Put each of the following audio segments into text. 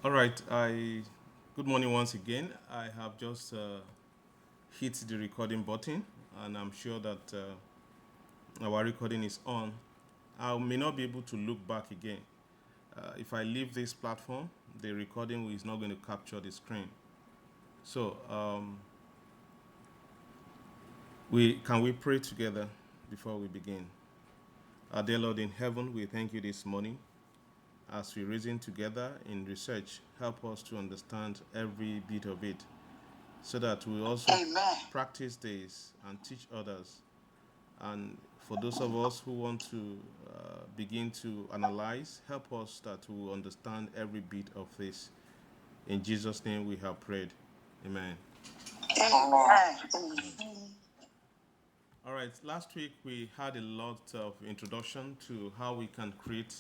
All right. Good morning once again. I have just hit the recording button, and I'm sure that our recording is on. I may not be able to look back again. If I leave this platform, the recording is not going to capture the screen. So, we pray together before we begin? Our dear Lord in heaven, we thank you this morning as we reason together in research. Help us to understand every bit of it, so that we also practice this and teach others. And for those of us who want to begin to analyze, help us that we will understand every bit of this. In Jesus' name we have prayed. Amen. All right, last week we had a lot of introduction to how we can create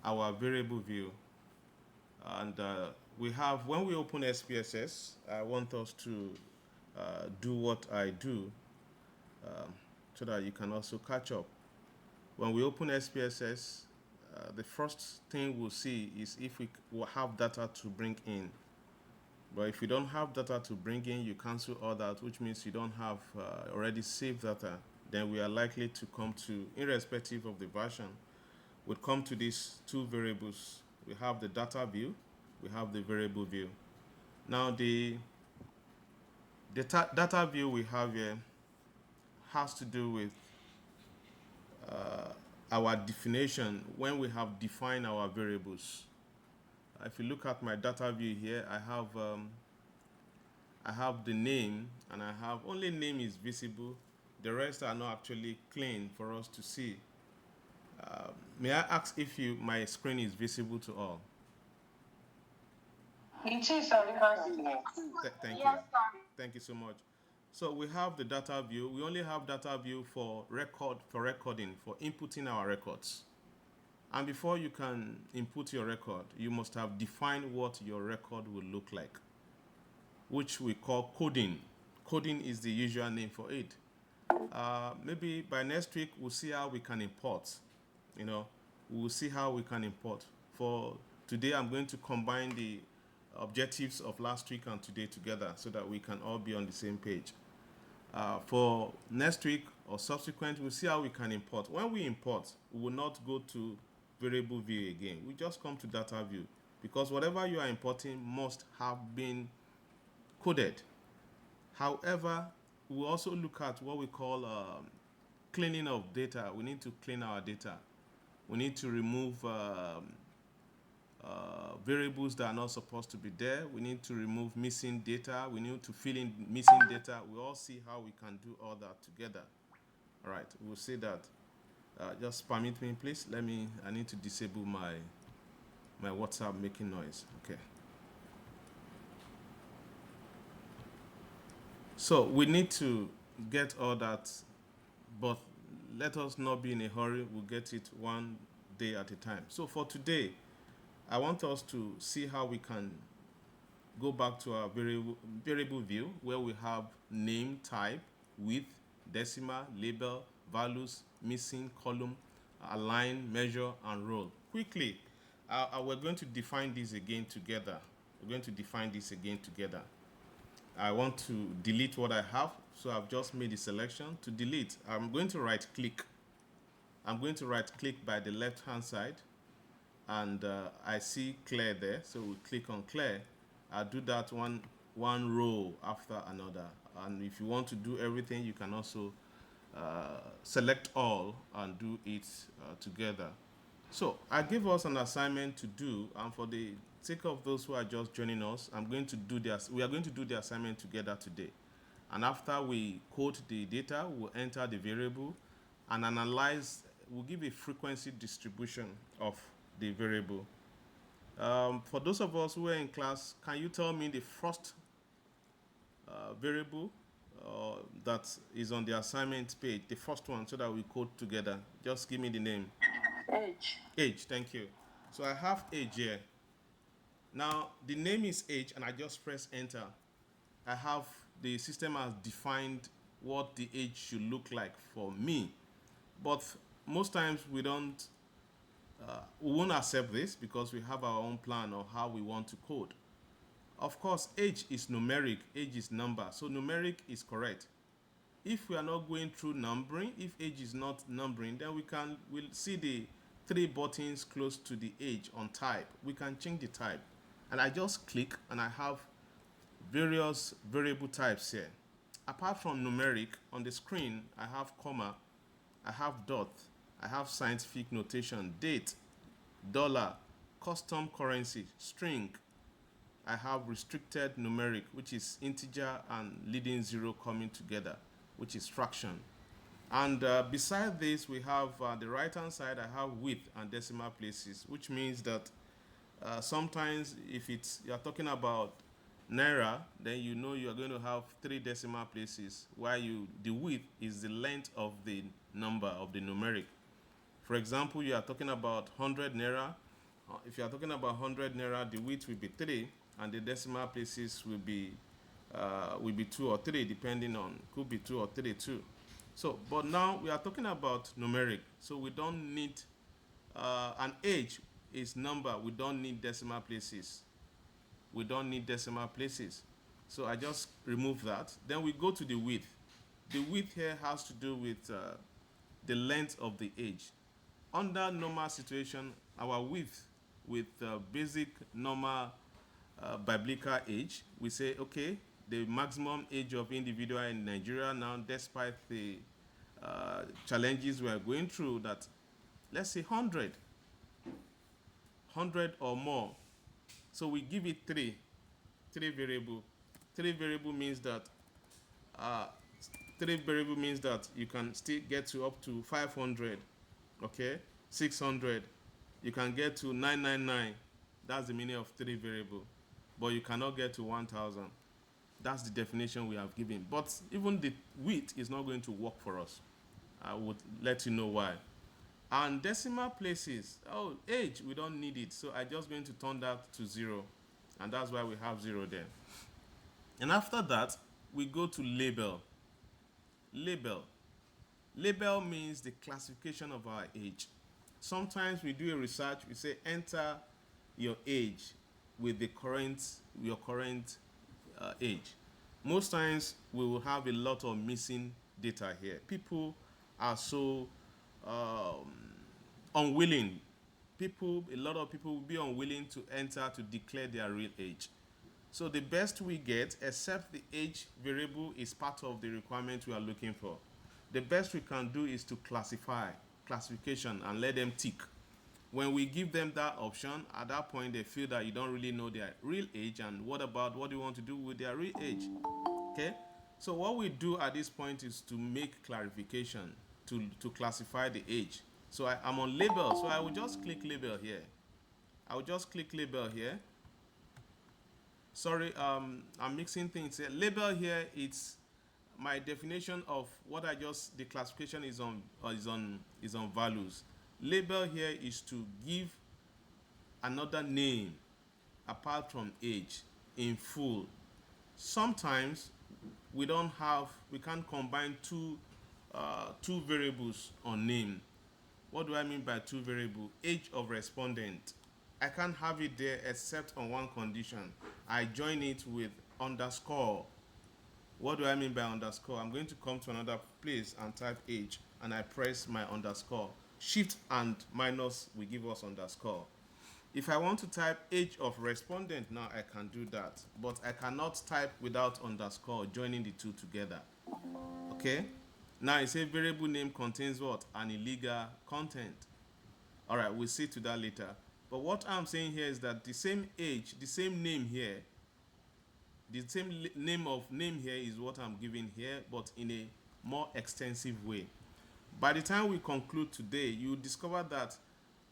our variable view. And when we open SPSS, I want us to do what I do, so that you can also catch up. When we open SPSS, the first thing we'll see is if we will have data to bring in. But if you don't have data to bring in, you cancel all that, which means you don't have already saved data. Then we are likely to come to, irrespective of the version, we'll come to these two variables. We have the data view, we have the variable view. Now the data view we have here has to do with our definition when we have defined our variables. If you look at my data view here, I have the name, and I have only name is visible. The rest are not actually clean for us to see. May I ask if my screen is visible to all? It is, Thank you. Thank you so much. So we have the data view. We only have data view for recording, for inputting our records. And before you can input your record, you must have defined what your record will look like, which we call coding. Coding is the usual name for it. Maybe by next week, we'll see how we can import. We'll see how we can import. For today, I'm going to combine the objectives of last week and today together so that we can all be on the same page. For next week or subsequent, we'll see how we can import. When we import, we will not go to variable view again. We just come to data view, because whatever you are importing must have been coded. However, we also look at what we call cleaning of data. We need to clean our data. We need to remove variables that are not supposed to be there. We need to remove missing data. We need to fill in missing data. We all see how we can do all that together. All right, we'll see that. Just permit me, please. I need to disable my WhatsApp making noise. Okay. So we need to get all that, but let us not be in a hurry. We'll get it one day at a time. So for today, I want us to see how we can go back to our variable view, where we have name, type, width, decimal, label, values, missing, column, align, measure, and row. Quickly, we're going to define this again together. I want to delete what I have, so I've just made a selection. To delete, I'm going to right click. I'm going to right click by the left hand side, and I see clear there, so we click on clear. I'll do that one row after another, and if you want to do everything, you can also select all and do it together. So I give us an assignment to do, and for the sake of those who are just joining us, we are going to do the assignment together today. And after we code the data, we'll enter the variable and analyze. We'll give a frequency distribution of the variable. For those of us who are in class, can you tell me the first variable that is on the assignment page, the first one, so that we code together? Just give me the name. Age, thank you. So I have age here. Now the name is age, and I just press enter. The system has defined what the age should look like for me, but most times we don't We won't accept this because we have our own plan of how we want to code. Of course, age is numeric, age is number, so numeric is correct. If we are not going through numbering, if age is not numbering, then we'll see the three buttons close to the age on type. We can change the type. And I just click and I have various variable types here. Apart from numeric, on the screen, I have comma, I have dot, I have scientific notation, date, dollar, custom currency, string. I have restricted numeric, which is integer and leading zero coming together, which is fraction. And beside this, we have the right-hand side, I have width and decimal places, which means that sometimes if you're talking about naira, then you know you are going to have 3 decimal places, while the width is the length of the number of the numeric. For example, you are talking about 100 naira. If you are talking about 100 naira, the width will be 3, and the decimal places will be 2 or 3, depending on, could be 2 or 3 too. So, but now we are talking about numeric, so we don't need an age is number. We don't need decimal places. We don't need decimal places. So I just remove that. Then we go to the width. The width here has to do with the length of the age. Under normal situation, our width with basic normal biblical age, we say, okay, the maximum age of individual in Nigeria now, despite the challenges we are going through, that let's say 100 or more. So we give it three variable. Three variable means that you can still get to up to 500, okay, 600. You can get to 999. That's the meaning of 3 variable. But you cannot get to 1000. That's the definition we have given. But even the width is not going to work for us. I would let you know why. And decimal places, age, we don't need it. So I'm just going to turn that to 0. And that's why we have 0 there. And after that, we go to label. Label means the classification of our age. Sometimes we do a research, we say enter your age with your current age. Most times we will have a lot of missing data here. People are so unwilling. A lot of people will be unwilling to enter to declare their real age. So the best we get, except the age variable is part of the requirement we are looking for, the best we can do is to classification, and let them tick. When we give them that option, at that point they feel that you don't really know their real age, and what do you want to do with their real age? Okay, so what we do at this point is to make clarification, to classify the age. So I'm on label, so I will just click label here. Sorry, I'm mixing things here. Label here, it's my definition of what the classification is on values. Label here is to give another name apart from age in full. Sometimes we can't combine two variables on name. What do I mean by 2 variables? Age of respondent. I can't have it there except on one condition. I join it with underscore. What do I mean by underscore? I'm going to come to another place and type age, and I press my underscore. Shift and minus will give us underscore. If I want to type age of respondent now, I can do that, but I cannot type without underscore, joining the two together. Okay? Now it says variable name contains what? An illegal content. All right, we'll see to that later. But what I'm saying here is that the same age, the same name here, the same name here is what I'm giving here, but in a more extensive way. By the time we conclude today, you discover that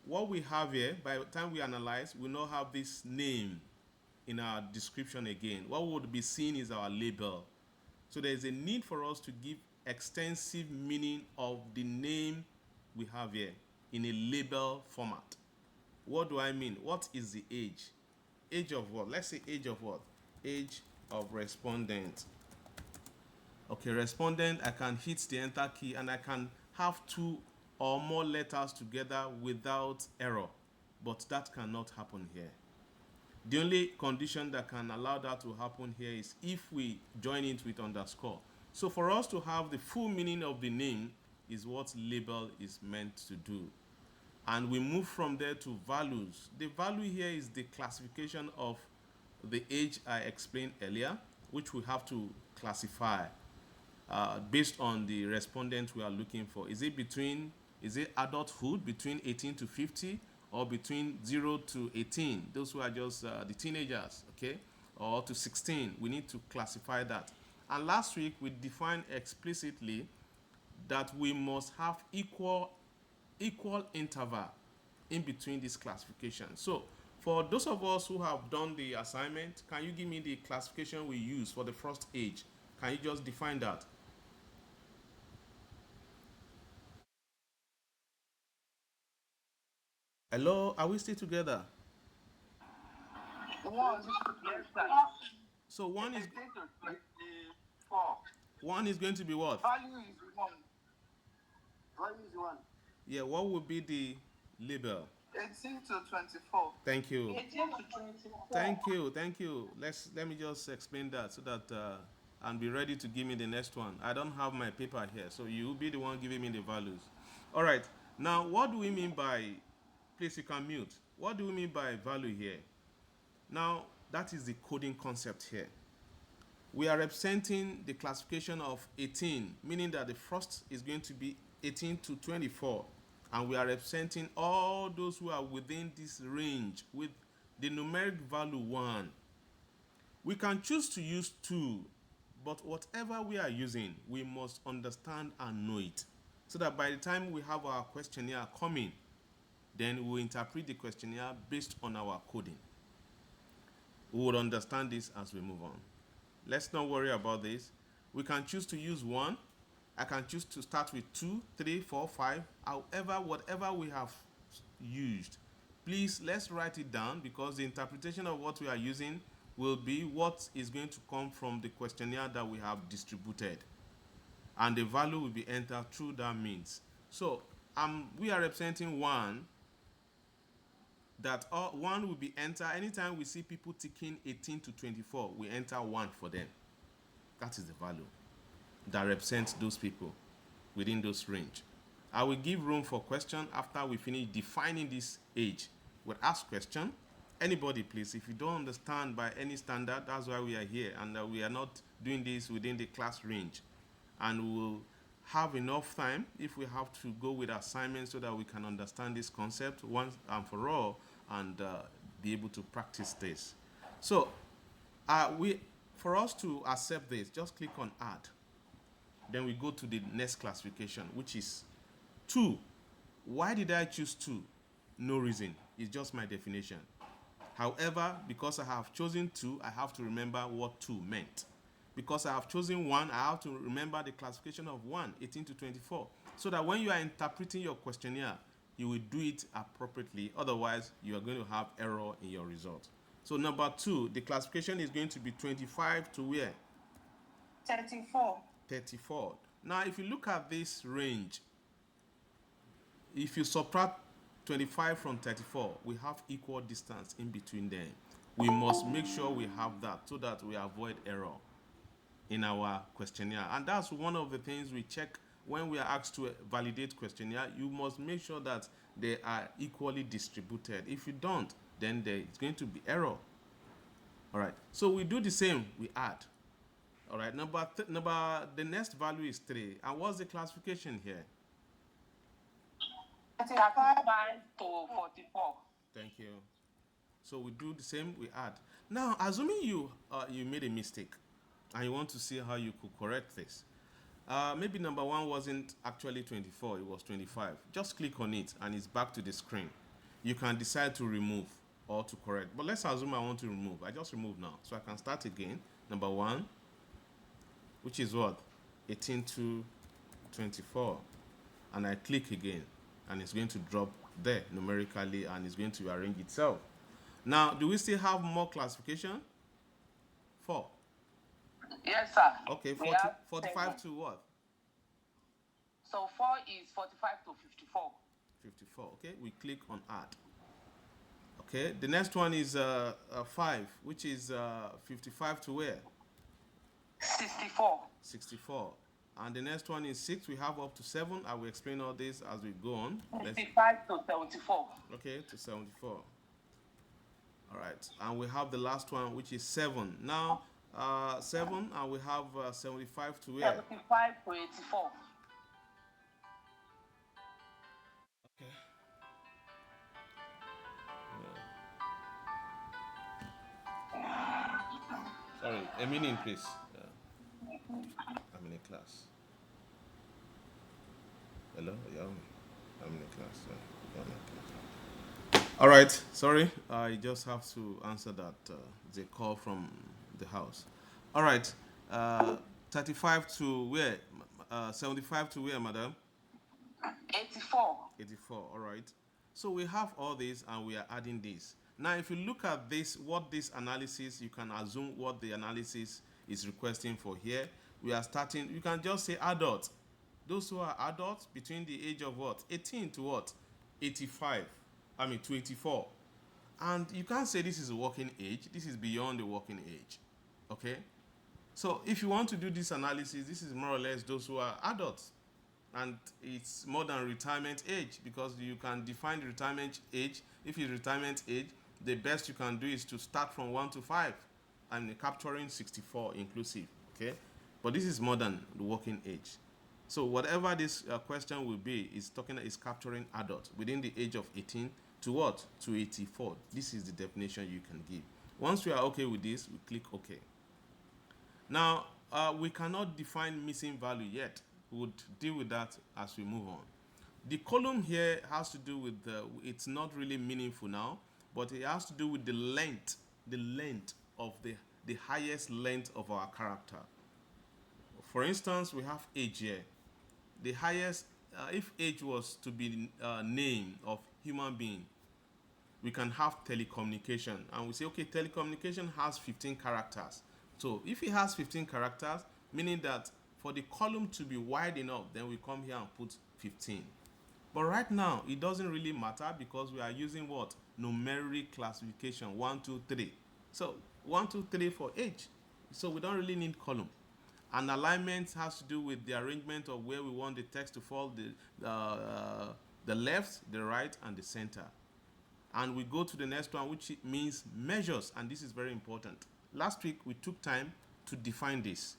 what we have here, by the time we analyze, we now have this name in our description again. What would be seen is our label. So there is a need for us to give extensive meaning of the name we have here in a label format. What do I mean? What is the age? Age of what? Let's say age of what? Age of respondent. Okay, respondent, I can hit the enter key and I can have 2 or more letters together without error, but that cannot happen here. The only condition that can allow that to happen here is if we join it with underscore. So for us to have the full meaning of the name is what label is meant to do. And we move from there to values. The value here is the classification of the age I explained earlier, which we have to classify based on the respondent we are looking for. Is it adulthood between 18 to 50, or between 0 to 18, those who are just the teenagers, okay, or to 16? We need to classify that. And last week we defined explicitly that we must have equal interval in between these classifications. So for those of us who have done the assignment, can you give me the classification we use for the first age? Can you just define that? Hello, are we still together? So one is going to be what? Value is 1. Value is 1. Yeah, what would be the label? 18 to 24. Thank you. 18 to 24. Thank you. Let me just explain that so that and be ready to give me the next one. I don't have my paper here, so you'll be the one giving me the values. All right. Now, what do we mean by, please you can mute. What do we mean by value here? Now, that is the coding concept here. We are representing the classification of 18, meaning that the first is going to be 18 to 24. And we are representing all those who are within this range with the numeric value 1. We can choose to use 2, but whatever we are using, we must understand and know it, so that by the time we have our questionnaire coming, then we'll interpret the questionnaire based on our coding. We would understand this as we move on. Let's not worry about this. We can choose to use 1. I can choose to start with 2, 3, 4, 5. However, whatever we have used, please let's write it down, because the interpretation of what we are using will be what is going to come from the questionnaire that we have distributed. And the value will be entered through that means. So we are representing 1, that 1 will be entered. Anytime we see people ticking 18 to 24, we enter 1 for them. That is the value that represents those people within those range. I will give room for question after we finish defining this age. We'll ask question. Anybody, please, if you don't understand by any standard, that's why we are here, and we are not doing this within the class range. And we'll have enough time if we have to go with assignments so that we can understand this concept once and for all, and be able to practice this. So for us to accept this, just click on add. Then we go to the next classification, which is 2. Why did I choose 2? No reason. It's just my definition. However, because I have chosen 2, I have to remember what 2 meant. Because I have chosen 1, I have to remember the classification of 1, 18 to 24, so that when you are interpreting your questionnaire, you will do it appropriately. Otherwise, you are going to have error in your result. So number 2, the classification is going to be 25 to where? 34. 34. Now, if you look at this range, if you subtract 25 from 34, we have equal distance in between them. We must make sure we have that so that we avoid error in our questionnaire. And that's one of the things we check when we are asked to validate questionnaire. You must make sure that they are equally distributed. If you don't, then there is going to be error. All right. So we do the same. We add. All right. The next value is 3. And what's the classification here? 35 to 44. Thank you. So we do the same. We add. Now, assuming you made a mistake and you want to see how you could correct this. Maybe number 1 wasn't actually 24, it was 25. Just click on it and it's back to the screen. You can decide to remove or to correct. But let's assume I want to remove. I just remove now. So I can start again. Number 1, which is what? 18 to 24. And I click again. And it's going to drop there numerically and it's going to arrange itself. Now, do we still have more classification? 4. Yes, sir. Okay, 45 to what? So 4 is 45 to 54. 54. Okay, we click on add. Okay, the next one is 5, which is 55 to where? 64. 64. And the next one is 6. We have up to 7. I will explain all this as we go on. 55 to 74. Okay, to 74. All right, and we have the last one, which is 7. Now, 7, and we have 75 to where? 75 to 84. Okay. Sorry, a minute, please. I'm in a class. Hello? Yeah, I'm in a class. Yeah, I'm in a class. All right, sorry. I just have to answer that. The call from the house. All right. 35 to where? 75 to where, madam? 84. 84. All right. So we have all this and we are adding this. Now, if you look at this, what this analysis, you can assume what the analysis is requesting for here. We are starting, you can just say adult. Those who are adults between the age of what? 18 to what? 85. I mean, to 84. And you can't say this is a working age. This is beyond the working age. Okay? So if you want to do this analysis, this is more or less those who are adults. And it's more than retirement age, because you can define the retirement age. If it's retirement age, the best you can do is to start from 1 to 5 and capturing 64 inclusive. Okay? But this is more than the working age. So whatever this question will be is capturing adults within the age of 18 to what? To 84. This is the definition you can give. Once we are okay with this, we click OK. Now, we cannot define missing value yet. We would deal with that as we move on. The column here has to do with it's not really meaningful now, but it has to do with the length of the highest length of our character. For instance, we have age here. The highest, if age was to be name of human being, we can have telecommunication, and we say, okay, telecommunication has 15 characters. So if it has 15 characters, meaning that for the column to be wide enough, then we come here and put 15. But right now, it doesn't really matter because we are using what? Numeric classification, 1, 2, 3. So 1, 2, 3 for age. So we don't really need column. And alignment has to do with the arrangement of where we want the text to fall, the left, the right, and the center. And we go to the next one, which means measures, and this is very important. Last week, we took time to define this.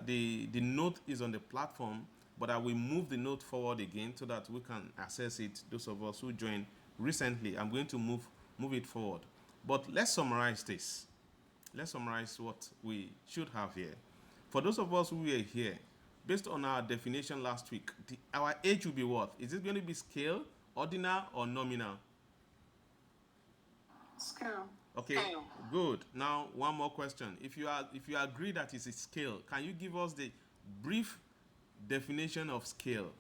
The note is on the platform, but I will move the note forward again so that we can access it, those of us who joined recently. I'm going to move it forward. But let's summarize this. Let's summarize what we should have here. For those of us who were here, based on our definition last week, our age will be what? Is it going to be scale, ordinal, or nominal? Scale. Okay, Scale. good. Now, one more question. If you agree that it's a scale, can you give us the brief definition of scale?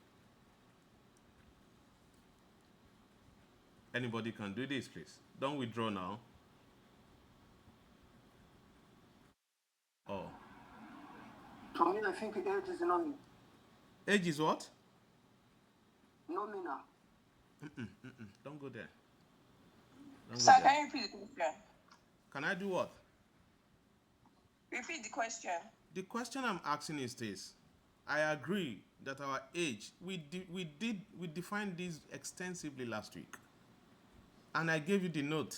Anybody can do this, please. Don't withdraw now. Oh. For me, I think age is nominal. Age is what? Nominal. Don't go there. Don't Sir, go there. can you repeat the question? Can I do what? Repeat the question. The question I'm asking is this. I agree that our age, we defined this extensively last week. And I gave you the note.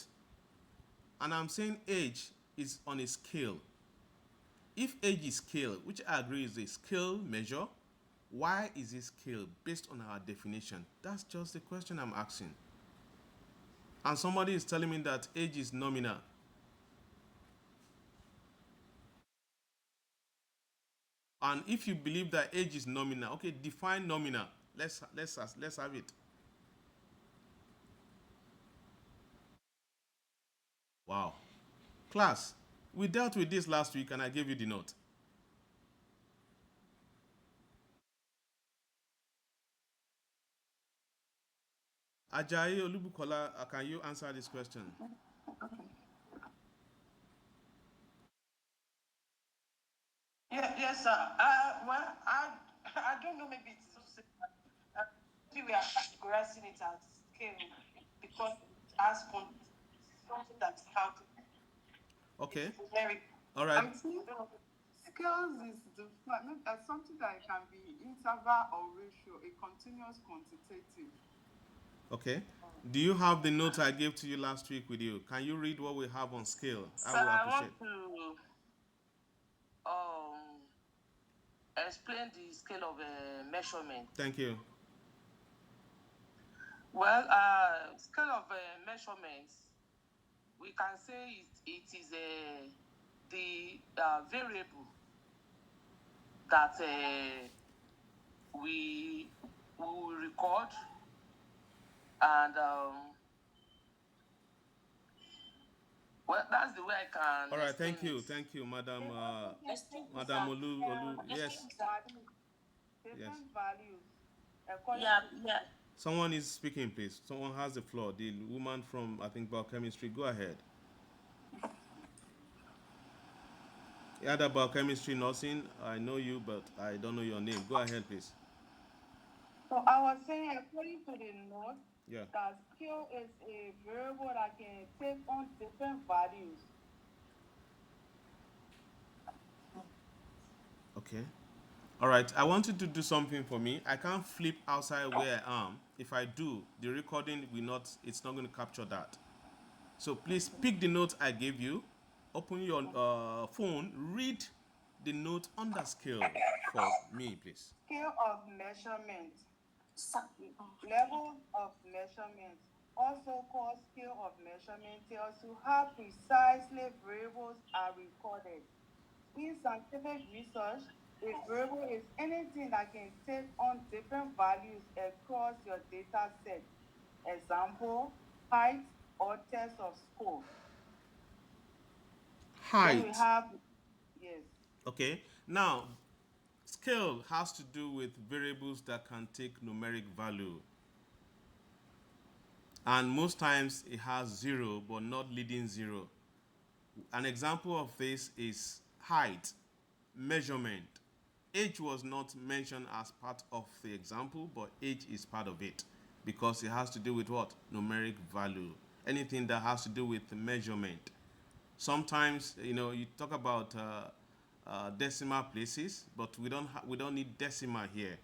And I'm saying age is on a scale. If age is scale, which I agree is a scale measure, why is it scale based on our definition? That's just the question I'm asking. And somebody is telling me that age is nominal. And if you believe that age is nominal, okay, define nominal. Let's have it. Wow. Class, we dealt with this last week and I gave you the note. Ajayi Olubukola, can you answer this question? Yes, sir. Well, I don't know maybe it's too simple. We are categorizing it as scale because it has something that's counted. Okay. It's very. All I right. think scales is defined as something that can be interval or ratio, a continuous quantitative. Okay. Do you have the note I gave to you last week with you? Can you read what we have on scale? I So will I appreciate. want to explain the scale of measurement. Thank you. Well, scale of measurements, we can say it is the variable that we will record, and well, that's the way I can. All right. explain Thank you, Madam. Madam Olu. Yes. Different values. Yeah. Someone is speaking, please. Someone has the floor. The woman from, I think, biochemistry. Go ahead. Either biochemistry nursing. I know you, but I don't know your name. Go ahead, please. So I was saying, according to the note, Yeah. that scale is a variable that can take on different values. Okay. All right. I want you to do something for me. I can't flip outside where I am. If I do, the recording will not. It's not going to capture that. So please pick the note I gave you. Open your phone. Read the note on the scale for me, please. Scale of measurement. Level of measurement, also called scale of measurement, tells you how precisely variables are recorded. In scientific research, a variable is anything that can take on different values across your data set. Example, height or test of score. Then we Height. have, yes. Okay. Now, scale has to do with variables that can take numeric value. And most times it has 0, but not leading 0. An example of this is height, measurement. Age was not mentioned as part of the example, but age is part of it because it has to do with what? Numeric value. Anything that has to do with measurement. Sometimes, you talk about decimal places, but we don't need decimal here.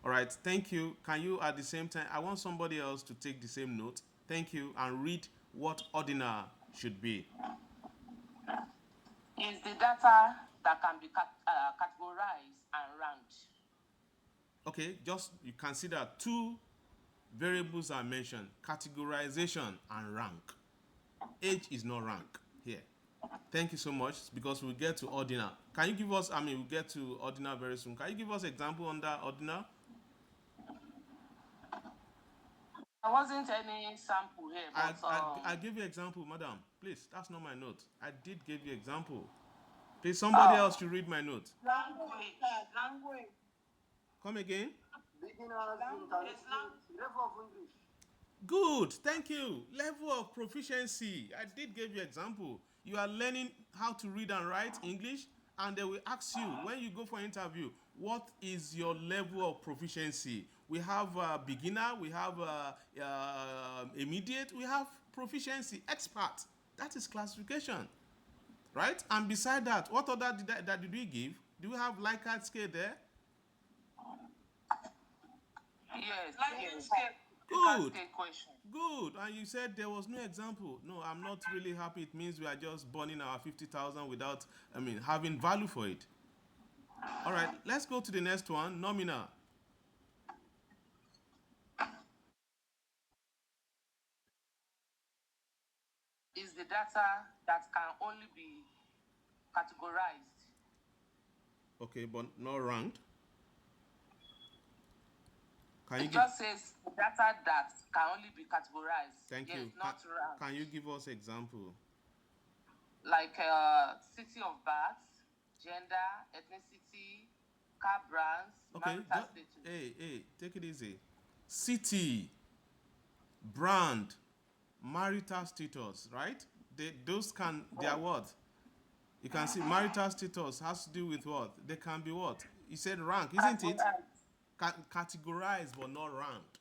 All right, thank you. Can you at the same time, I want somebody else to take the same note. Thank you, and read what ordinal should be. Is the data that can be categorized and ranked. Okay, just you consider two variables are mentioned: categorization and rank. Age is not rank here. Thank you so much, because we'll get to ordinal. Can you give us, we'll get to ordinal very soon. Can you give us example on that ordinal? There wasn't any sample here, but I give you example, madam. Please, that's not my note. I did give you example. Please, somebody else should read my note. Language. Come again? Beginners, intermediate, level of English. Good, thank you. Level of proficiency. I did give you example. You are learning how to read and write English, and they will ask you when you go for interview, what is your level of proficiency? We have beginner, we have immediate, we have proficiency, expert. That is classification, right? And beside that, what other did we give? Do we have Likert scale there? yes. Good. Question. Good. And you said there was no example. No, I'm not really happy. It means we are just burning our 50,000 without, having value for it. All right, let's go to the next one, nominal. Is the data that can only be categorized. Okay, but not ranked. It just says data that can only be categorized. Thank you. Not ranked. Can you give us example? Like city of birth, gender, ethnicity, car brands, marital status. Hey, take it easy. City, brand, marital status, right? They are what? You can see marital status has to do with what? They can be what? You said rank, isn't it? Categorized but not ranked.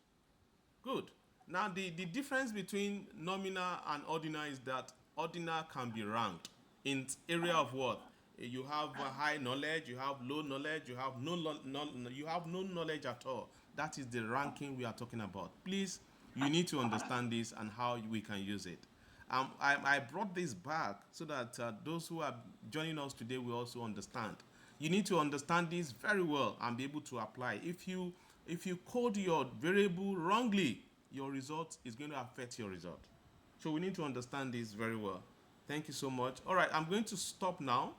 Good. Now the difference between nominal and ordinal is that ordinal can be ranked in area of what? You have high knowledge, you have low knowledge, you have you have no knowledge at all. That is the ranking we are talking about. Please, you need to understand this and how we can use it. I brought this back so that those who are joining us today will also understand. You need to understand this very well and be able to apply. If you code your variable wrongly, your result is going to affect your result. So we need to understand this very well. Thank you so much. All right, I'm going to stop now.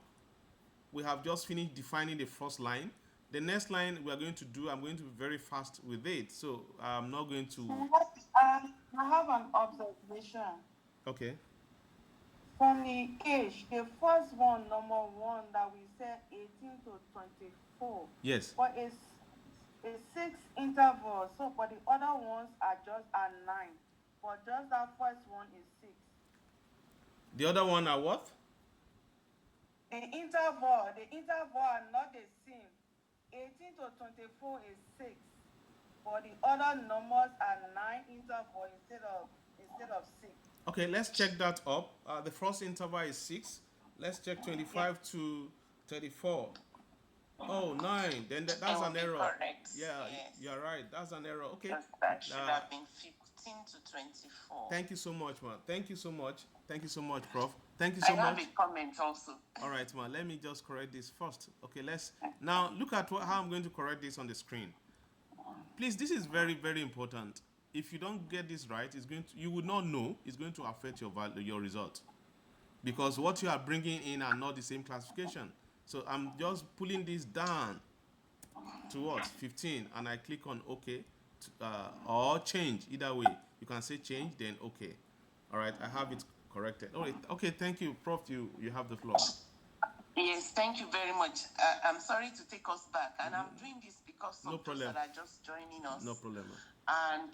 We have just finished defining the first line. The next line we are going to do, I'm going to be very fast with it. So I'm not going to. I have an observation. Okay. From the age, the first one, number one, that we said 18 to 24. Yes. But it's a 6 interval. So, but the other ones are just at 9. But just that first one is 6. The other one are what? The interval are not the same. 18 to 24 is 6. But the other numbers are 9 interval instead of 6. Okay, let's check that up. The first interval is 6. Let's check 25 to 34. Oh, 9. Then that's an error. Correct. Yeah, yes. You're right. That's an error. Okay. That should have been 15 to 24. Thank you so much, man. Thank you so much. Thank you so much, Prof. Thank you so I much. have a comment also. All right, man. Let me just correct this first. Okay, let's now look at how I'm going to correct this on the screen. Please, this is very, very important. If you don't get this right, you would not know. It's going to affect your result, because what you are bringing in are not the same classification. So I'm just pulling this down towards 15, and I click on OK, or change. Either way, you can say change, then OK. All right, I have it corrected. All right, okay, thank you, Prof. You have the floor. Yes, thank you very much. I'm sorry to take us back, and I'm doing this because of those that are just joining us. No problem. And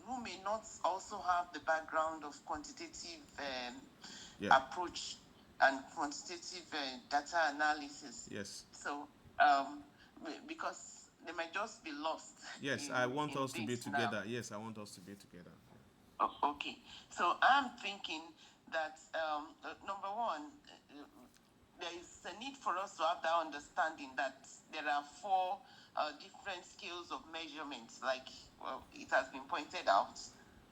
who may not also have the background of quantitative approach and quantitative data analysis. Yes. So, because they might just be lost. Yes, I want us to be together. Yes, I want us to be together. Oh, okay. So I'm thinking that number one, there is a need for us to have that understanding that there are 4 different scales of measurements, like it has been pointed out,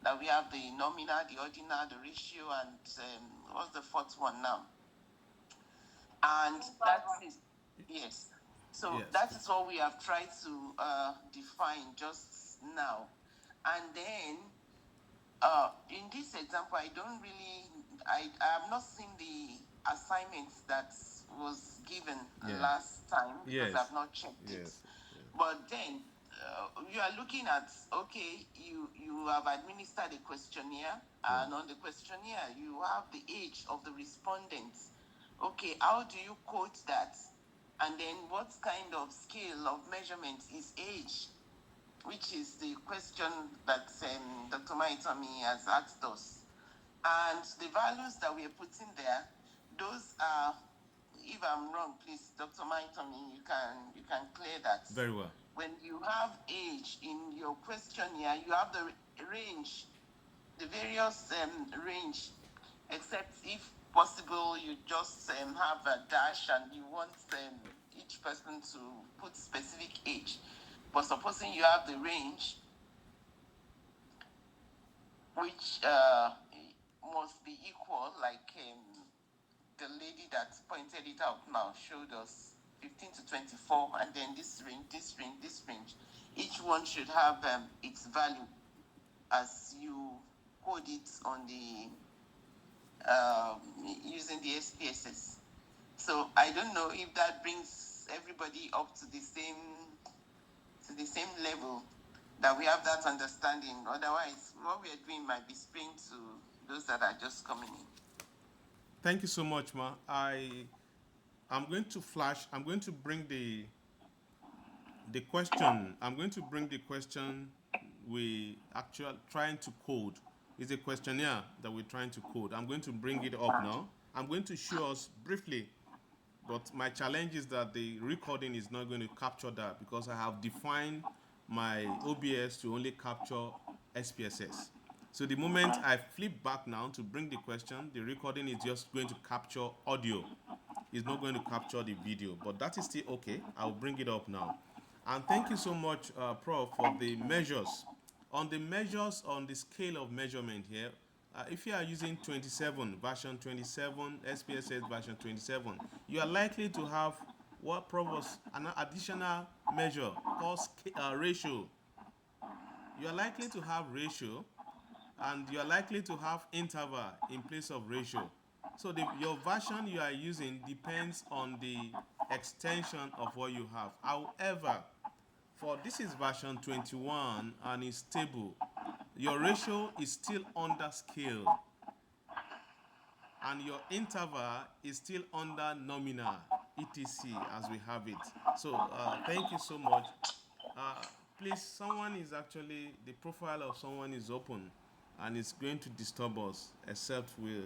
that we have the nominal, the ordinal, the ratio, and what's the 4th one now? And that is, yes. So yes, that is what we have tried to define just now. And then in this example, I have not seen the assignments that was given last time, because I've not checked it. But then you are looking at, okay, you have administered a questionnaire, and on the questionnaire you have the age of the respondents. Okay, how do you quote that? And then what kind of scale of measurement is age? Which is the question that Dr. Maitomi has asked us. And the values that we are putting there, those are, if I'm wrong, please, Dr. Maitomi, you can clear that. Very well. When you have age in your questionnaire, you have the range, the various range, except if possible, you just have a dash and you want each person to put specific age. But supposing you have the range, which must be equal, like the lady that pointed it out now showed us 15 to 24, and then this range. Each one should have its value as you code it on the using the SPSS. So I don't know if that brings everybody up to the same level, that we have that understanding. Otherwise, what we are doing might be strange to those that are just coming in. Thank you so much, Ma. I'm going to bring the question. I'm going to bring the question we actually trying to code. It's a questionnaire that we're trying to code. I'm going to bring it up now. I'm going to show us briefly But my challenge is that the recording is not going to capture that because I have defined my OBS to only capture SPSS. So the moment I flip back now to bring the question, the recording is just going to capture audio. It's not going to capture the video, but that is still okay. I'll bring it up now. And thank you so much, Prof, for the measures. On the measures on the scale of measurement here, if you are using 27, version 27, SPSS version 27, you are likely to have what Prof was an additional measure called ratio. You are likely to have ratio and you are likely to have interval in place of ratio. So your version you are using depends on the extension of what you have. However, for this is version 21 and is stable, your ratio is still under scale and your interval is still under nominal, etc. as we have it. So thank you so much. Uh, Please, someone is actually, the profile of someone is open and it's going to disturb us except we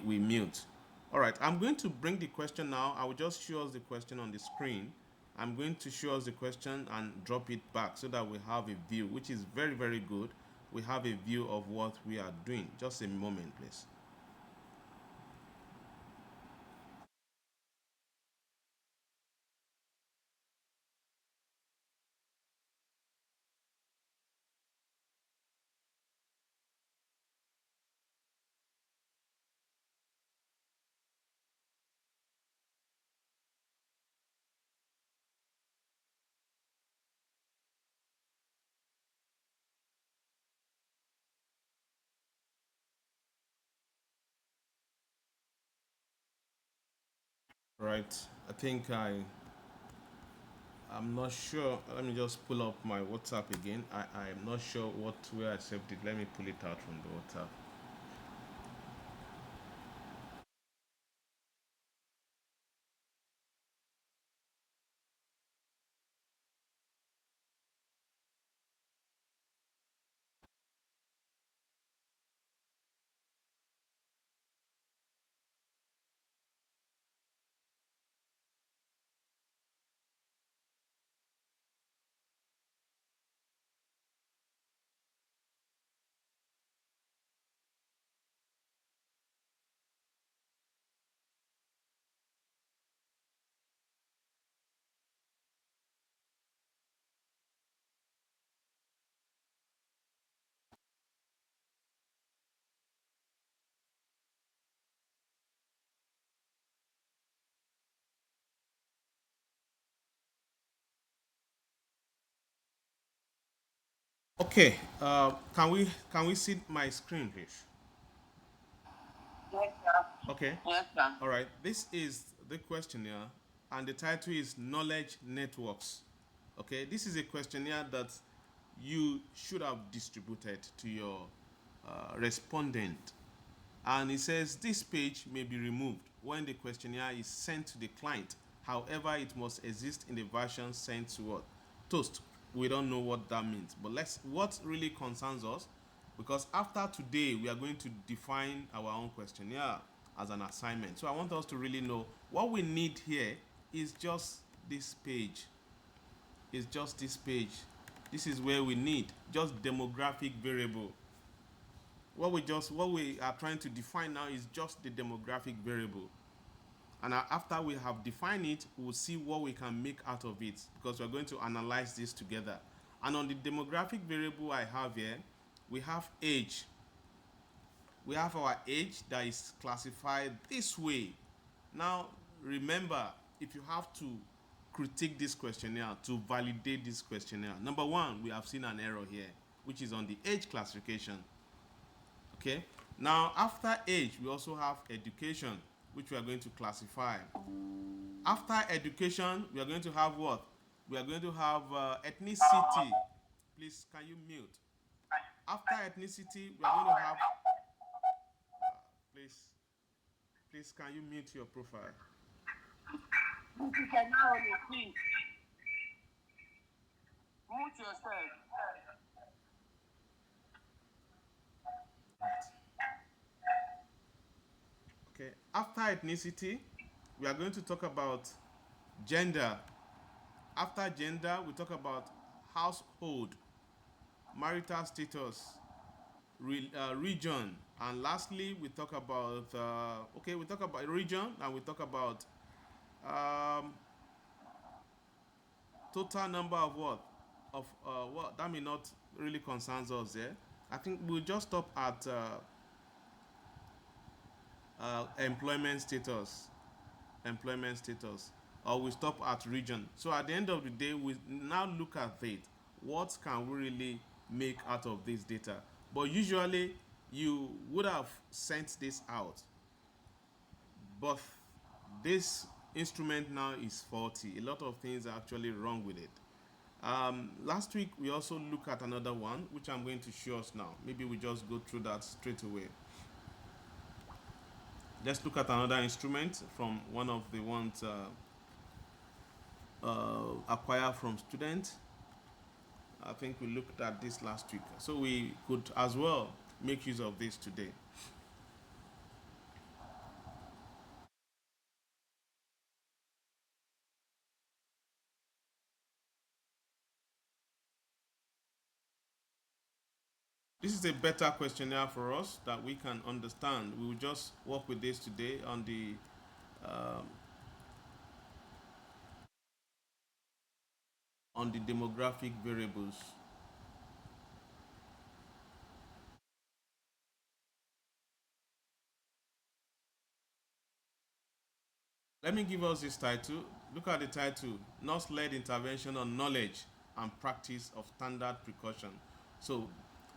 mute. All right, I'm going to bring the question now. I will just show us the question on the screen. I'm going to show us the question and drop it back so that we have a view, which is very, very good. We have a view of what we are doing. Just a moment, please. Right. I think I'm not sure. Let me just pull up my WhatsApp again. I'm not sure where I saved it. Let me pull it out from the WhatsApp. Okay. Can we see my screen, please? Yes, sir. Okay. Yes, sir. All right. This is the questionnaire, and the title is Knowledge Networks. Okay. This is a questionnaire that you should have distributed to your respondent. And it says this page may be removed when the questionnaire is sent to the client. However, it must exist in the version sent to what? Toast. We don't know what that means. But what really concerns us, because after today, we are going to define our own questionnaire as an assignment. So I want us to really know what we need here is just this page. It's just this page. This is where we need just demographic variable. What we are trying to define now is just the demographic variable. And after we have defined it, we'll see what we can make out of it because we're going to analyze this together. And on the demographic variable I have here, we have age. We have our age that is classified this way. Now, remember, if you have to critique this questionnaire, to validate this questionnaire, number one, we have seen an error here, which is on the age classification. Okay. Now, after age, we also have education, which we are going to classify. After education, we are going to have what? We are going to have ethnicity. Please, can you mute? After ethnicity, we are going to have. Please, please, can you mute your profile? You can now repeat. Mute yourself. Right. Okay. After ethnicity, we are going to talk about gender. After gender, we talk about household, marital status, region, and lastly, we talk about we talk about region, and we talk about um, total number of what that may not really concerns us there. I think we'll just stop at employment status, employment status, or we stop at region. So at the end of the day, we now look at it. What can we really make out of this data? But usually, you would have sent this out, but this instrument now is faulty. A lot of things are actually wrong with it. Last week, we also looked at another one, which I'm going to show us now. Maybe we just go through that straight away. Let's look at another instrument from one of the ones acquired from students. I think we looked at this last week. So we could as well make use of this today. This is a better questionnaire for us that we can understand. We will just work with this today on the demographic variables. Let me give us this title. Look at the title: Nurse-led intervention on knowledge and practice of standard precaution. So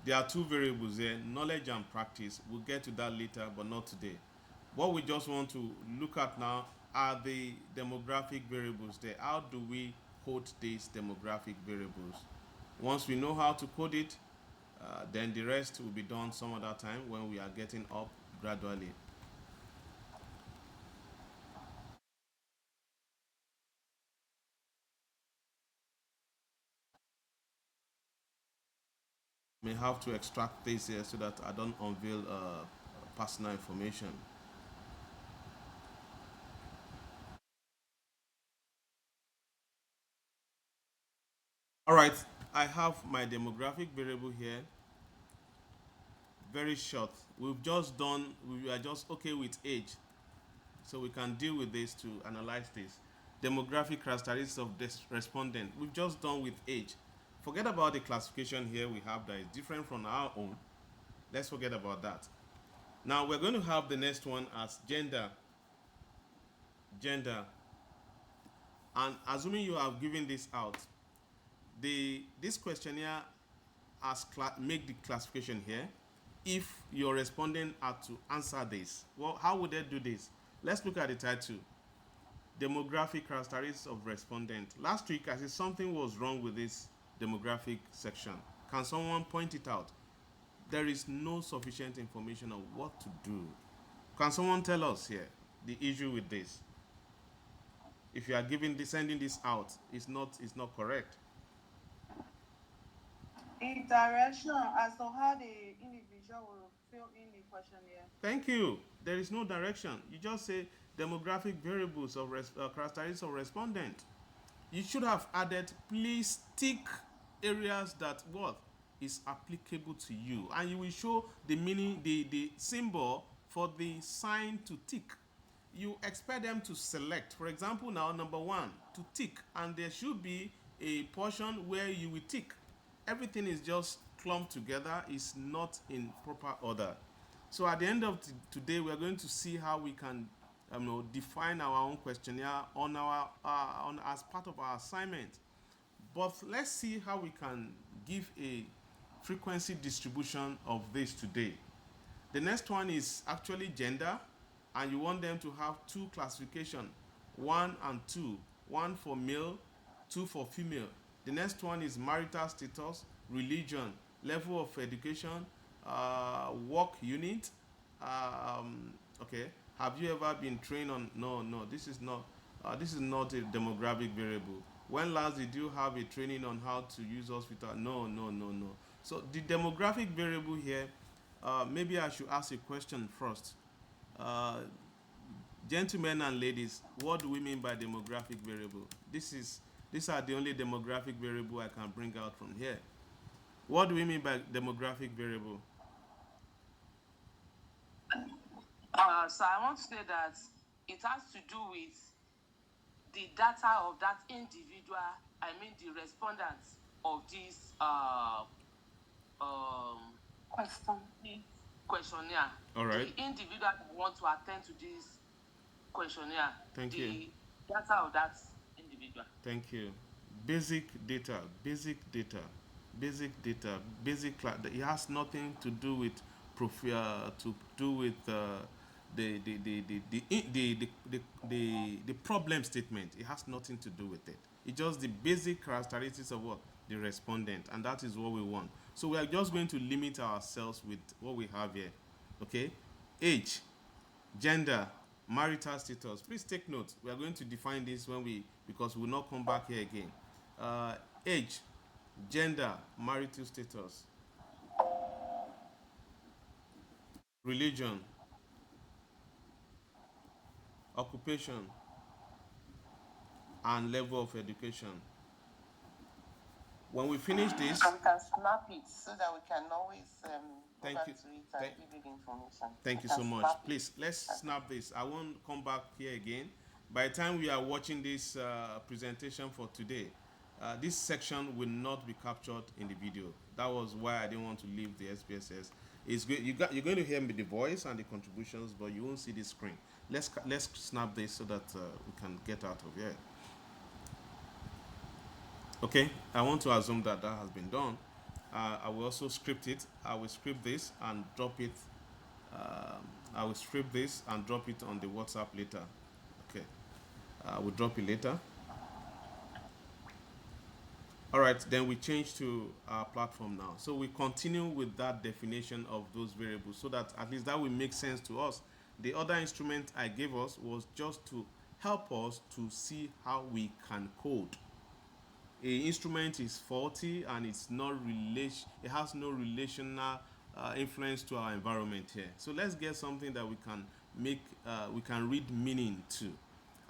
there are two variables there: knowledge and practice. We'll get to that later, but not today. What we just want to look at now are the demographic variables there. How do we code these demographic variables? Once we know how to code it, then the rest will be done some other time when we are getting up gradually. May have to extract this here so that I don't unveil personal information. All right, I have my demographic variable here. Very short. We've just done. We are just okay with age, so we can deal with this to analyze this. Demographic characteristics of this respondent. We've just done with age. Forget about the classification here we have that is different from our own. Let's forget about that. Now we're going to have the next one as gender. Gender. And assuming you have given this out, this questionnaire has make the classification here. If your respondent had to answer this, well, how would they do this? Let's look at the title: demographic characteristics of respondent. Last week, I said something was wrong with this demographic section. Can someone point it out? There is no sufficient information on what to do. Can someone tell us here the issue with this? If you are sending this out, it's not correct. In direction as to how the individual will fill in the questionnaire. Thank you. There is no direction. You just say demographic variables of characteristics of respondent. You should have added, please tick areas that what is applicable to you, and you will show the meaning, the symbol for the sign to tick. You expect them to select, for example, now number one to tick, and there should be a portion where you will tick. Everything is just clumped together, is not in proper order. So at the end of today, we are going to see how we can define our own questionnaire on as part of our assignment. But let's see how we can give a frequency distribution of this today. The next one is actually gender, and you want them to have two classification, 1 and 2, 1 for male, 2 for female. The next one is marital status, religion, level of education, work unit. Okay, have you ever been trained on? No, no, this is not. This is not a demographic variable. When last did you have a training on how to use hospital? No, no, no, no. So the demographic variable here, maybe I should ask a question first. Gentlemen and ladies, what do we mean by demographic variable? These are the only demographic variable I can bring out from here. What do we mean by demographic variable? So I want to say that it has to do with the data of that individual, I mean the respondents of this questionnaire. All right. The individual that want to attend to this questionnaire. Thank you. The data of that individual. Thank you. Basic data, basic data, basic data, basic class. It has nothing to do with to do with the problem statement. It has nothing to do with it. It's just the basic characteristics of what the respondent, and that is what we want. So we are just going to limit ourselves with what we have here. Okay, age, gender, marital status. Please take note. We are going to define this because we will not come back here again. Age, gender, marital status, religion, occupation, and level of education. When we finish this, We can snap it so that we can always go Thank back you. to it and give you the information. Thank you We so can much. snap it. Please, let's snap this. I won't come back here again. By the time we are watching this presentation for today, this section will not be captured in the video. That was why I didn't want to leave the SPSS. You're going to hear me the voice and the contributions, but you won't see the screen. Let's snap this so that we can get out of here. Okay, I want to assume that has been done. I will also script it. I will script this and drop it. I will script this and drop it on the WhatsApp later. Okay, I will drop it later. All right, then we change to our platform now. So we continue with that definition of those variables so that at least that will make sense to us. The other instrument I gave us was just to help us to see how we can code. A instrument is faulty and it has no relational influence to our environment here. So let's get something that we can read meaning to.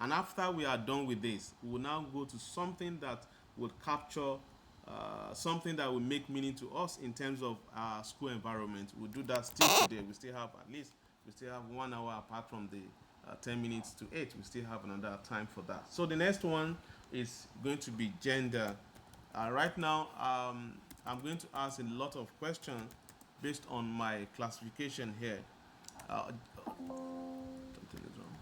And after we are done with this, we will now go to something that will capture something that will make meaning to us in terms of our school environment. We'll do that still today. We still have 1 hour apart from the 10 minutes to 8. We still have another time for that. So the next one is going to be gender. Right now, I'm going to ask a lot of questions based on my classification here. Something is wrong.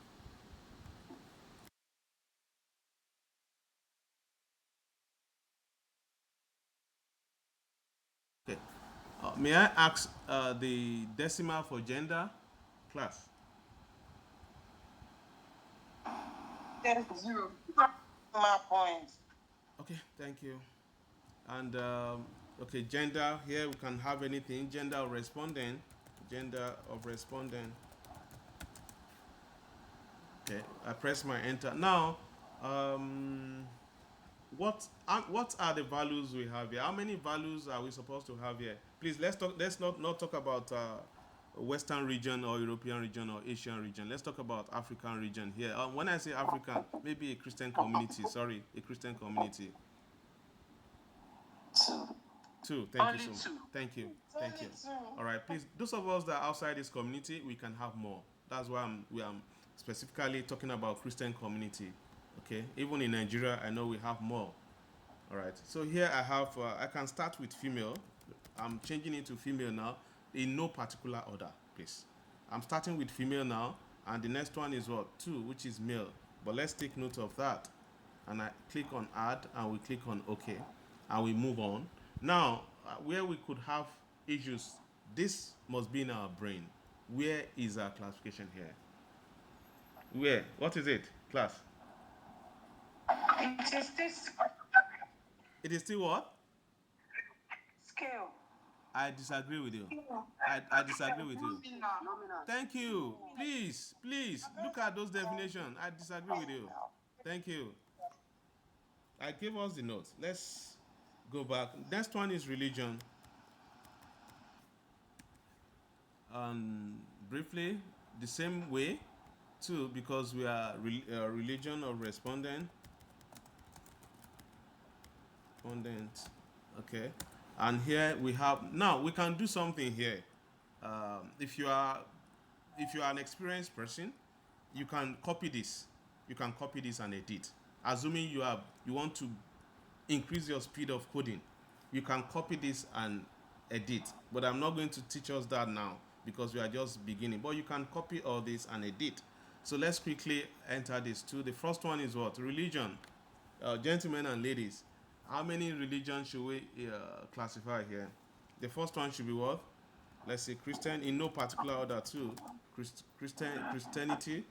Okay. May I ask the decimal for gender, class? There's 0. Points. Okay, thank you. And okay, gender, here we can have anything. Gender of respondent. Gender of respondent. Okay, I press my enter. Now, what are the values we have here? How many values are we supposed to have here? Please, let's not talk about Western region or European region or Asian region. Let's talk about African region here. When I say African, maybe a Christian community. Sorry, a Christian community. 2. 2. Thank Only you so much. 2. Thank you. Only Thank you. 2. All right, please. Those of us that are outside this community, we can have more. That's why we are specifically talking about Christian community. Okay. Even in Nigeria, I know we have more. All right. So here I have. I can start with female. I'm changing it to female now, in no particular order, please. I'm starting with female now, and the next one is what 2, which is male. But let's take note of that. And I click on add, and we click on OK, and we move on. Now, where we could have issues, this must be in our brain. Where is our classification here? Where? What is it, class? It is this It is still what? scale. I disagree with you. I disagree with you. Nominal. Thank you. Please, look at those definitions. I disagree with you. Thank you. I gave us the notes. Let's go back. Next one is religion. Briefly, the same way. Two, because we are religion of respondent. Respondent. Okay. And here we have, now we can do something here. If you are an experienced person, you can copy this. You can copy this and edit. Assuming you want to increase your speed of coding, you can copy this and edit. But I'm not going to teach us that now because we are just beginning. But you can copy all this and edit. So let's quickly enter this too. The first one is what? Religion. Gentlemen and ladies, how many religions should we classify here? The first one should be what? Let's say Christian, in no particular order too. Christianity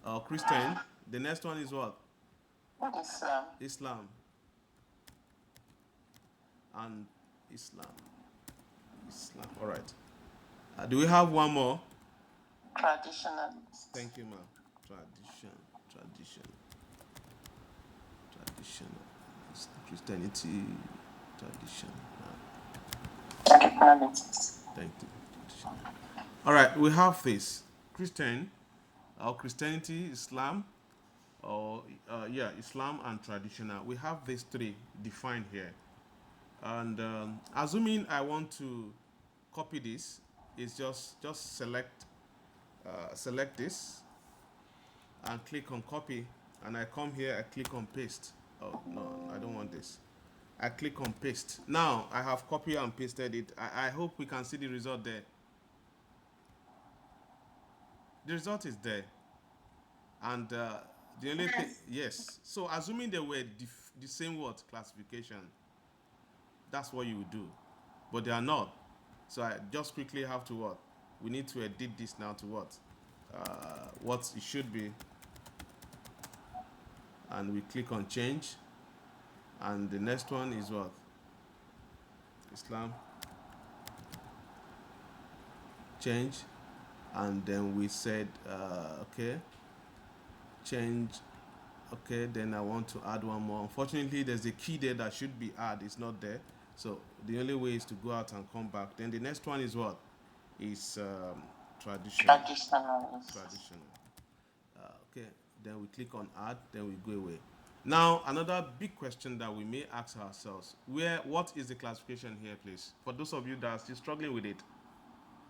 or Christian. The next one is what? Islam. Islam and Islam. Islam. All right. Do we have one more? Traditionalist. Thank you, ma'am. Tradition, traditional. Christianity, tradition. Traditionalist. Thank you. Traditional. All right, we have this Christian or Christianity, Islam, or Islam and traditional. We have these three defined here. And assuming I want to copy this, is just select this and click on copy, and I come here, I click on paste. Oh no, I don't want this. I click on paste. Now I have copied and pasted it. I hope we can see the result there. The result is there. And the only thing, yes. So assuming they were the same word classification, that's what you would do. But they are not. So I just quickly have to what? We need to edit this now to what? What it should be. And we click on change. And the next one is what? Islam. Change. And then we said, okay, change. Okay, then I want to add one more. Unfortunately, there's a key there that should be add. It's not there. So the only way is to go out and come back. Then the next one is what? Is traditional. Traditional. Okay, then we click on add, then we go away. Now, another big question that we may ask ourselves, what is the classification here, please? For those of you that are still struggling with it.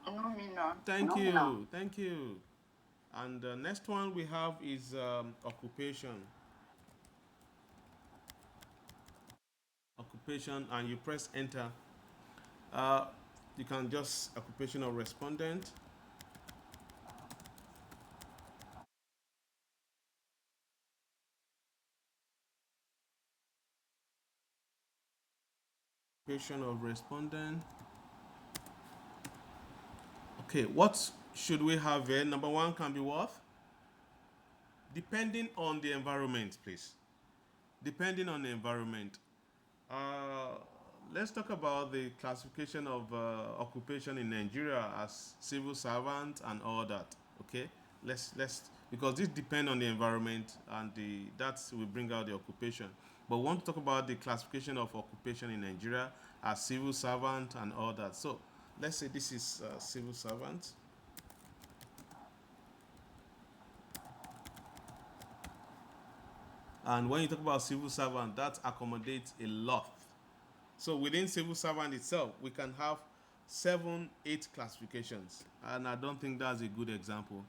Nominal. Thank you, thank you. And the next one we have is occupation. Occupation, and you press enter. You can just occupation of respondent. Occupation of respondent. Okay, what should we have here? Number one can be what? Depending on the environment, please. Depending on the environment. Let's talk about the classification of occupation in Nigeria as civil servant and all that. Okay, let's because this depends on the environment and that will bring out the occupation. But we want to talk about the classification of occupation in Nigeria as civil servant and all that. So let's say this is civil servant. And when you talk about civil servant, that accommodates a lot. So within civil servant itself, we can have 7, 8 classifications. And I don't think that's a good example.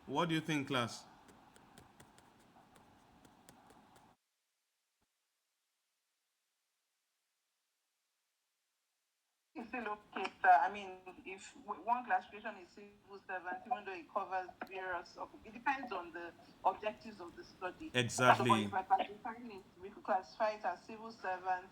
What do you think, class? It's still okay, sir. I mean, if one classification is civil servant, even though it covers various, it depends on the objectives of the study. Exactly. So, if we're classifying it, we could classify it as civil servant,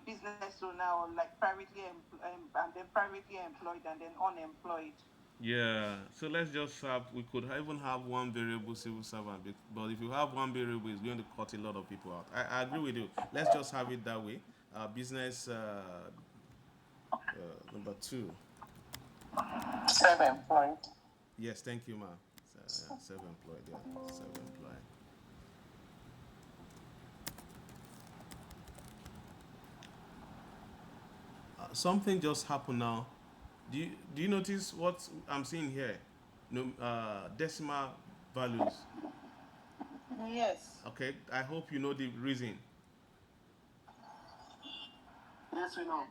business owner, or like and then privately employed, and then unemployed. Yeah. So let's just have, we could even have one variable civil servant, but if you have one variable, it's going to cut a lot of people out. I agree with you. Let's just have it that way. Business number 2. Self-employed. Yes, thank you, ma. Self-employed, yeah, self-employed. Something just happened now. Do you notice what I'm seeing here? No, decimal values? Yes. Okay, I hope you know the reason. Yes, we know.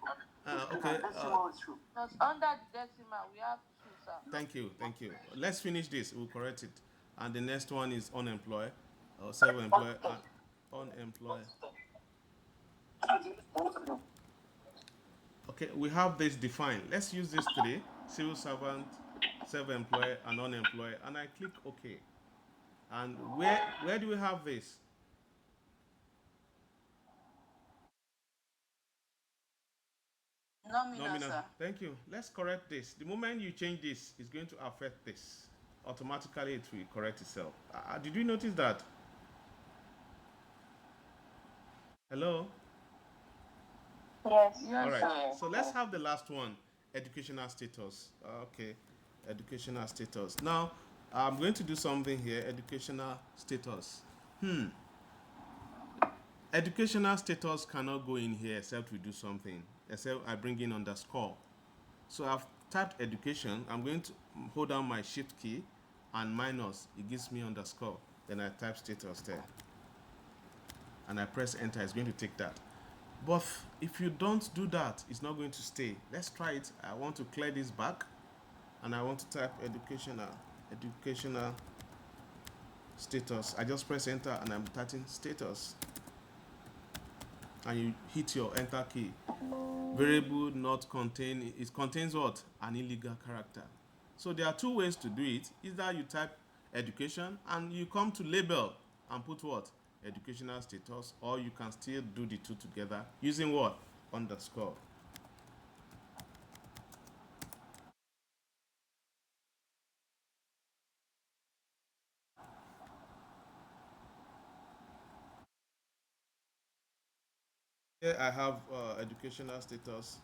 Okay, Decimal is true. Because under the decimal, we have two, sir. thank you, thank you. Let's finish this, we'll correct it. And the next one is unemployed, or self-employed, and unemployed. Okay, we have this defined. Let's use these three: civil servant, self-employed, and unemployed. And I click OK. And where do we have this? Nominal, Nominal. sir. Thank you. Let's correct this. The moment you change this, it's going to affect this. Automatically, it will correct itself. Did you notice that? Hello? Yes. All Yes, right. sir. So let's have the last one, educational status. Okay, educational status. Now, I'm going to do something here. Educational status. Educational status cannot go in here except we do something. Except I bring in underscore. So I've typed education. I'm going to hold down my shift key and minus. It gives me underscore. Then I type status there. And I press enter. It's going to take that. But if you don't do that, it's not going to stay. Let's try it. I want to clear this back. And I want to type educational status. I just press enter and I'm typing status. And you hit your enter key. Variable not contain, it contains what? An illegal character. So there are two ways to do it. Either you type education and you come to label and put what? Educational status, or you can still do the two together using what? Underscore. Here I have educational status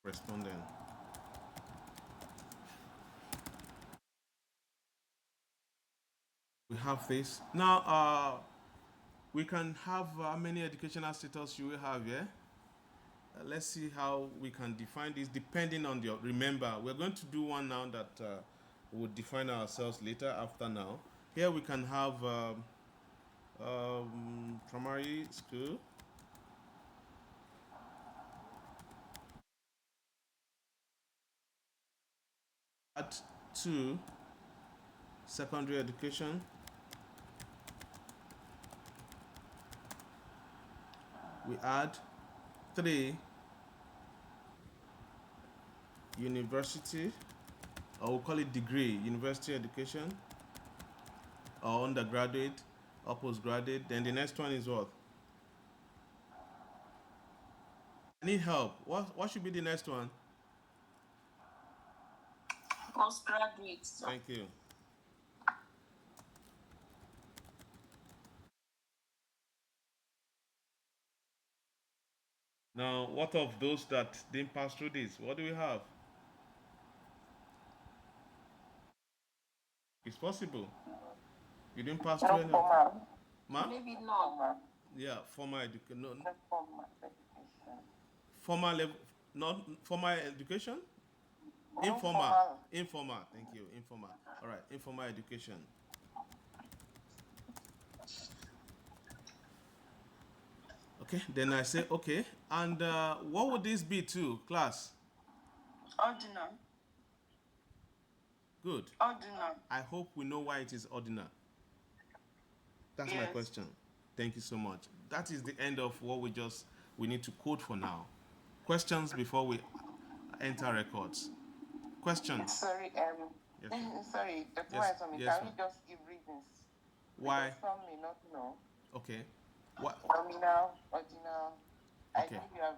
respondent. We have this. Now, we can have how many educational status you will have here. Let's see how we can define this depending on your. Remember, we're going to do one now that we'll define ourselves later after now. Here we can have primary school, add 2 secondary education, we add 3 university, or we'll call it degree, university education, or undergraduate, or postgraduate. Then the next one is what? I need help. What should be the next one? Postgraduate, sir. Thank you. Now, what of those that didn't pass through this? What do we have? It's possible. You didn't pass through any. Ma? Maybe not. Yeah, formal education. No, Formal education. formal level, not formal education. Informal. Informal. Thank you. Informal. All right. Informal education. Okay. Then I say okay. And what would this be to class? Ordinal. Good. Ordinal. I hope we know why it is ordinal. That's my Yes. question. Thank you so much. That is the end of what we need to code for now. Questions before we enter records. Questions? Sorry, Yes. sorry, Dr. Yes, Waisomi, yes, can we ma'am. just give reasons? Why? Because some may not know. Okay. What? Nominal, ordinal. I Okay. think you have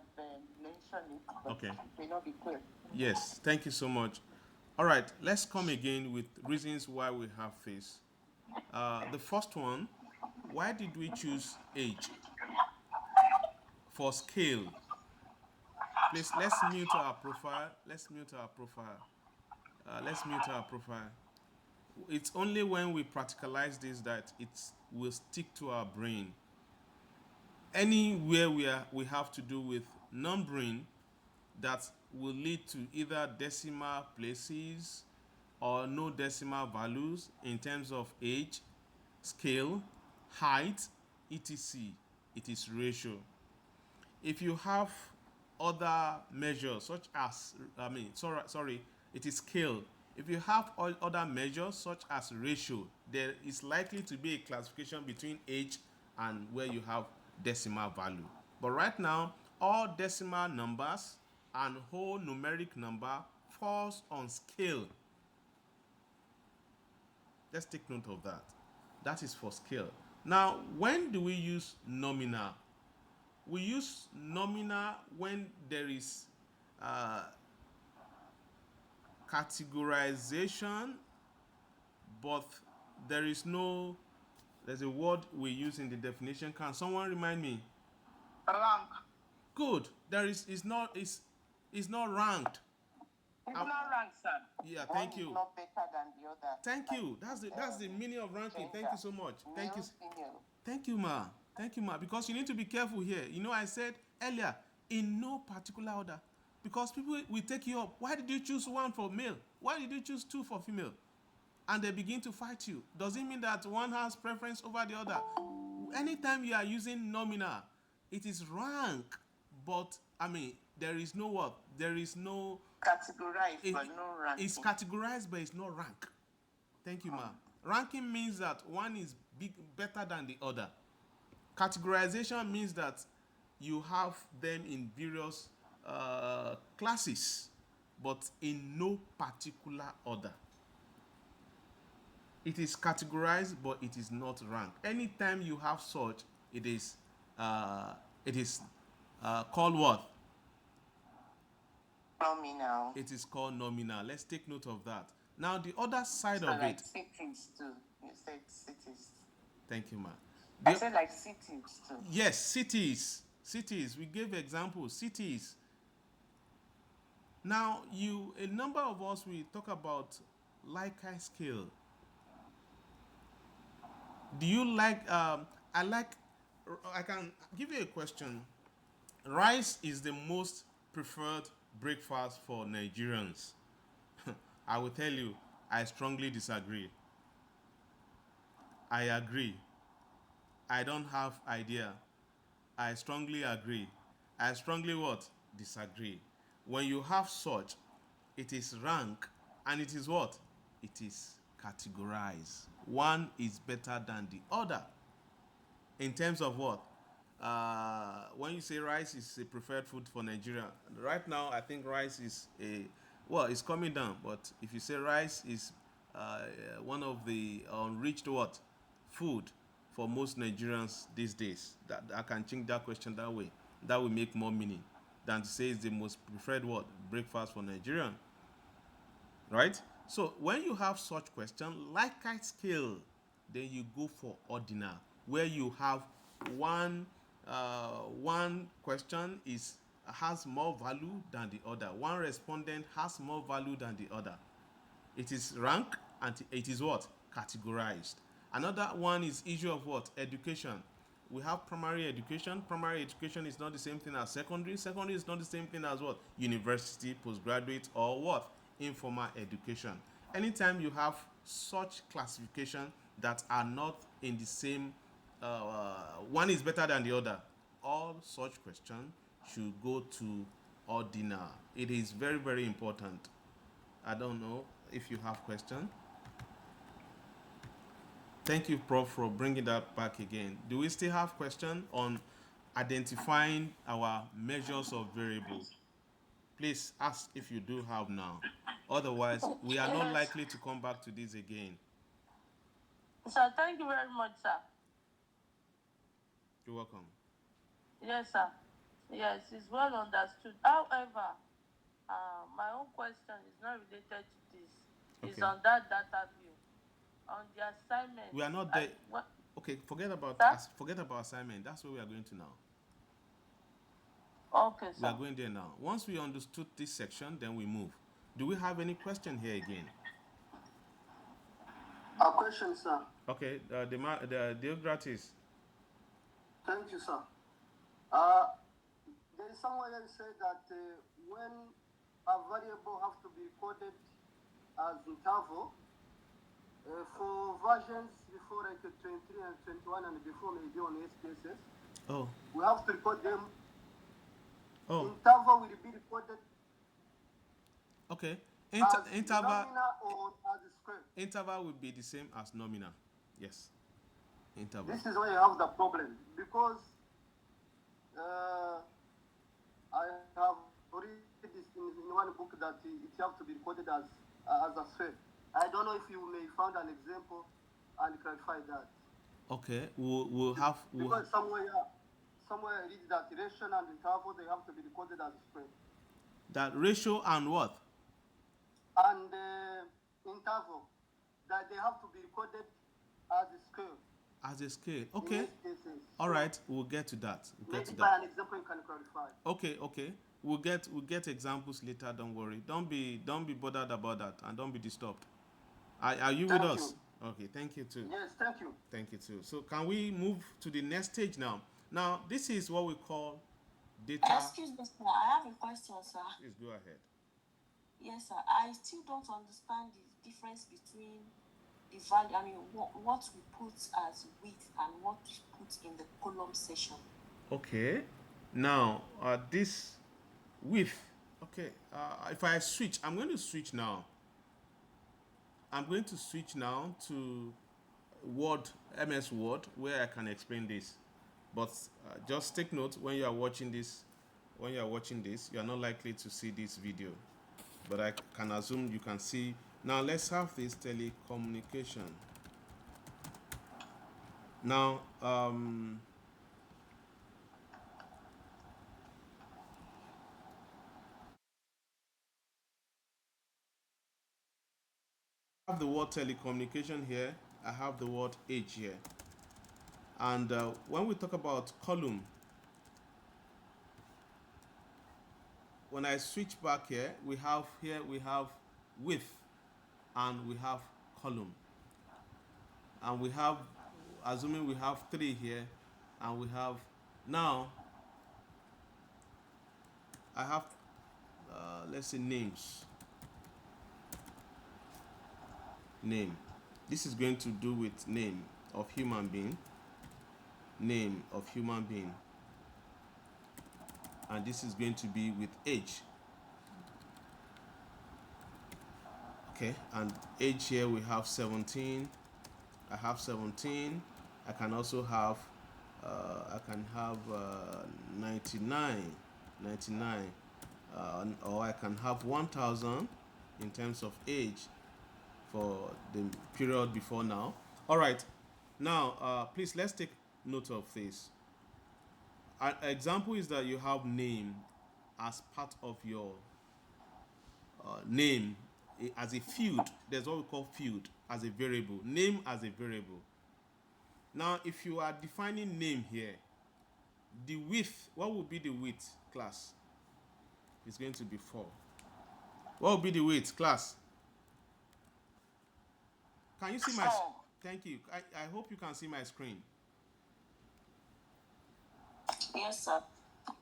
mentioned it, but Okay. it may not be clear. Yes. Thank you so much. All right. Let's come again with reasons why we have face. The first one, why did we choose age? For scale. Please, let's mute our profile. Let's mute our profile. Let's mute our profile. It's only when we practicalize this that it will stick to our brain. Anywhere we have to do with numbering that will lead to either decimal places or no decimal values in terms of age, scale, height, etc. It is ratio. If you have other measures such as, sorry, it is scale. If you have other measures such as ratio, there is likely to be a classification between age and where you have decimal value. But right now, all decimal numbers and whole numeric number falls on scale. Let's take note of that. That is for scale. Now, when do we use nominal? We use nominal when there is categorization, but there's a word we use in the definition. Can someone remind me? Rank. Good. It's not ranked. It's not ranked, sir. Yeah, One thank is you. not better than the other. Thank you. That's the meaning of ranking. Thank you so much. Thank you. Male, female. Thank you, ma. Thank you, ma. Because you need to be careful here. You know, I said earlier, in no particular order. Because people will take you up. Why did you choose one for male? Why did you choose two for female? And they begin to fight you. Does it mean that one has preference over the other? Anytime you are using nominal, it is rank. But, there is no what? There is no... Categorized, but no ranking. It's categorized, but it's not rank. Thank you, ma. Ranking means that one is better than the other. Categorization means that you have them in various classes, but in no particular order. It is categorized, but it is not ranked. Anytime you have such, it is called what? Nominal. It is called nominal. Let's take note of that. Now, the other side So of like it. cities too. You said cities. Thank you, ma. I said like cities too. Yes, cities. Cities. We gave examples. Cities. Now, a number of us, we talk about Likert scale. Do you like? I can give you a question. Rice is the most preferred breakfast for Nigerians. I will tell you, I strongly disagree. I agree. I don't have idea. I strongly agree. I strongly what? Disagree. When you have such, it is rank, and it is what? It is categorized. One is better than the other. In terms of what? When you say rice is a preferred food for Nigeria, right now I think rice is it's coming down. But if you say rice is one of the unreached what food for most Nigerians these days, that I can change that question that way. That will make more meaning than to say it's the most preferred what breakfast for Nigerian. Right? So when you have such question, Likert scale, then you go for ordinal, where you have one question has more value than the other. One respondent has more value than the other. It is rank and it is what? Categorized. Another one is issue of what? Education. We have primary education. Primary education is not the same thing as secondary. Secondary is not the same thing as what? University, postgraduate, or what? Informal education. Anytime you have such classification that are not in the same, one is better than the other, all such questions should go to ordinal. It is very, very important. I don't know if you have question. Thank you, Prof, for bringing that back again. Do we still have question on identifying our measures of variables? Please ask if you do have now. Otherwise, we are not likely to come back to this again. Sir, thank you very much, sir. You're welcome. Yes, sir. Yes, it's well understood. However, my own question is not related to this. It's Okay. on that data view. On the assignment. We are not there. Okay, forget about assignment. That's where we are going to now. Okay, sir. We are going there now. Once we understood this section, then we move. Do we have any question here again? A question, sir. Okay, the Deogratis. Thank you, sir. There is someone that said that when a variable has to be coded as interval. For versions before like 23 and 21 and before maybe on SPSS, Oh, we have to record them. oh, Interval will be recorded okay. as Interval nominal or as a square. interval will be the same as nominal. Yes, interval. This is where you have the problem because I have read this in one book that it have to be recorded as a square. I don't know if you may find an example and clarify that. Okay, we'll have Because somewhere I read that ratio and interval they have to be recorded as a square. that ratio and what And interval that they have to be recorded as a square. as a scale. In Okay, SPSS. all right. We'll get to that. We'll get Maybe to by that. an example you can clarify. Okay. We'll get examples later. Don't worry. Don't be bothered about that, and don't be disturbed. Are you with Thank us? you. Okay. Thank you too. Yes, thank you. Thank you too. So can we move to the next stage now? Now this is what we call data. Excuse me, sir. I have a question, sir. Please go ahead. Yes, sir. I still don't understand the difference between the value. I mean, what we put as width and what we put in the column section. Okay. Now this width. Okay. If I switch, I'm going to switch now. I'm going to switch now to Word, MS Word, where I can explain this. But just take note when you are watching this. When you are watching this, you are not likely to see this video, but I can assume you can see. Now let's have this telecommunication. Now, I have the word telecommunication here. I have the word age here. And when we talk about column, when I switch back here, we have width and we have column. And we have, assuming we have 3 here, and we have, now, I have, let's say names. Name. This is going to do with name of human being. Name of human being. And this is going to be with age. Okay, and age here we have 17. I have 17. I can also have 99, or I can have 1000 in terms of age for the period before now. All right, now please let's take note of this. An example is that you have name as part of your name as a field. There's what we call field as a variable, name as a variable. Now if you are defining name here, the width, what would be the width, class? It's going to be 4. What would be the width, class? Can you see my? Thank you. I hope you can see my screen. Yes, sir.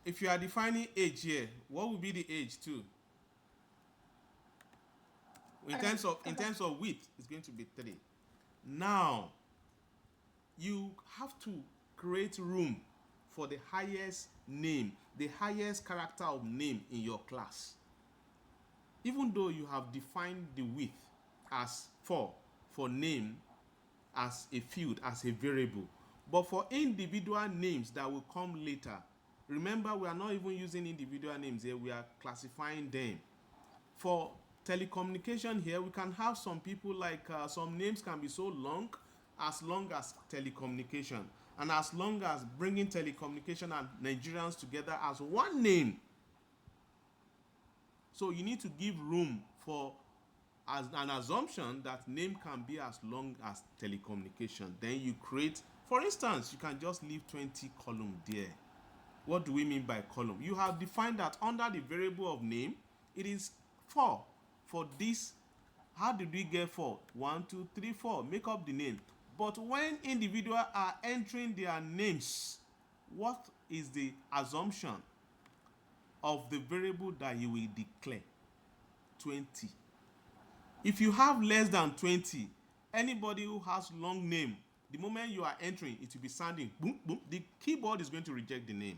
If you are defining age here, what would be the age too? In terms of width, it's going to be 3. Now, you have to create room for the highest name, the highest character of name in your class. Even though you have defined the width as 4 for name as a field, as a variable, but for individual names that will come later, remember we are not even using individual names here, we are classifying them. For telecommunication here, we can have some people like some names can be so long as telecommunication, and as long as bringing telecommunication and Nigerians together as one name. So you need to give room for as an assumption that name can be as long as telecommunication. Then you create, for instance, you can just leave 20 column there. What do we mean by column? You have defined that under the variable of name, it is 4 for this. How did we get 4? 1, 2, 3, 4. Make up the name. But when individuals are entering their names, what is the assumption of the variable that you will declare? 20. If you have less than 20, anybody who has long name, the moment you are entering, it will be sounding boom, boom. The keyboard is going to reject the name.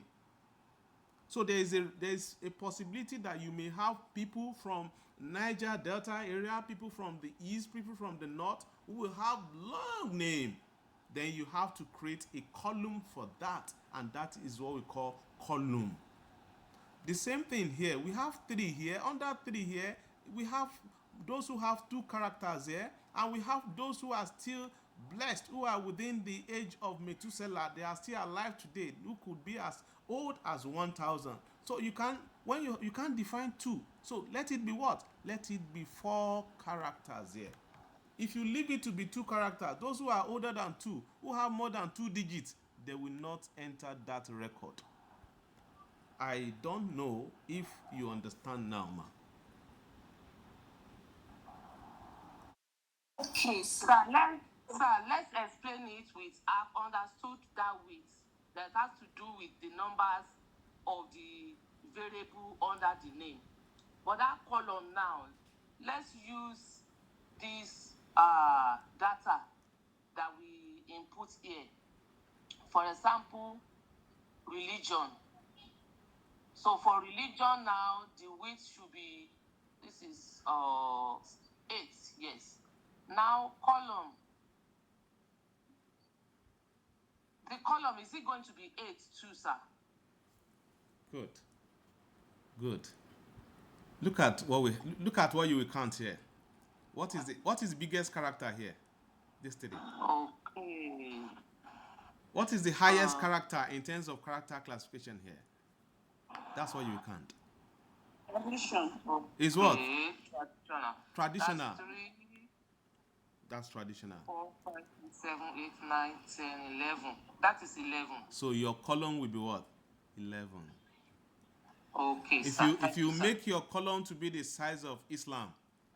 So there's a possibility that you may have people from Niger Delta area, people from the east, people from the north who will have long name. Then you have to create a column for that, and that is what we call column. The same thing here. We have 3 here. Under 3 here, we have those who have 2 characters here, and we have those who are still blessed, who are within the age of Methuselah. They are still alive today, who could be as old as 1,000. So you can, when you can't define 2. So let it be what? Let it be 4 characters here. If you leave it to be 2 characters, those who are older than 2, who have more than 2 digits, they will not enter that record. I don't know if you understand now, ma. Okay, Sir, let's explain it with I've understood that with that has to do with the numbers of the variable under the name. But that column now, let's use this data that we input here. For example, religion. So for religion now, the width should be, this is 8, yes. Now column. The column, is it going to be 8 too, sir? Good. Good. Look at what you will count here. What is the biggest character here? This 3. Okay. What is the highest character in terms of character classification here? That's what you will count. Tradition. Is what? Okay. Traditional. That's 3, That's traditional. 4, 5, 6, 7, 8, 9, 10, 11. That is 11. So your column will be what? 11. Okay, If sir. you make your column to be the size of Islam,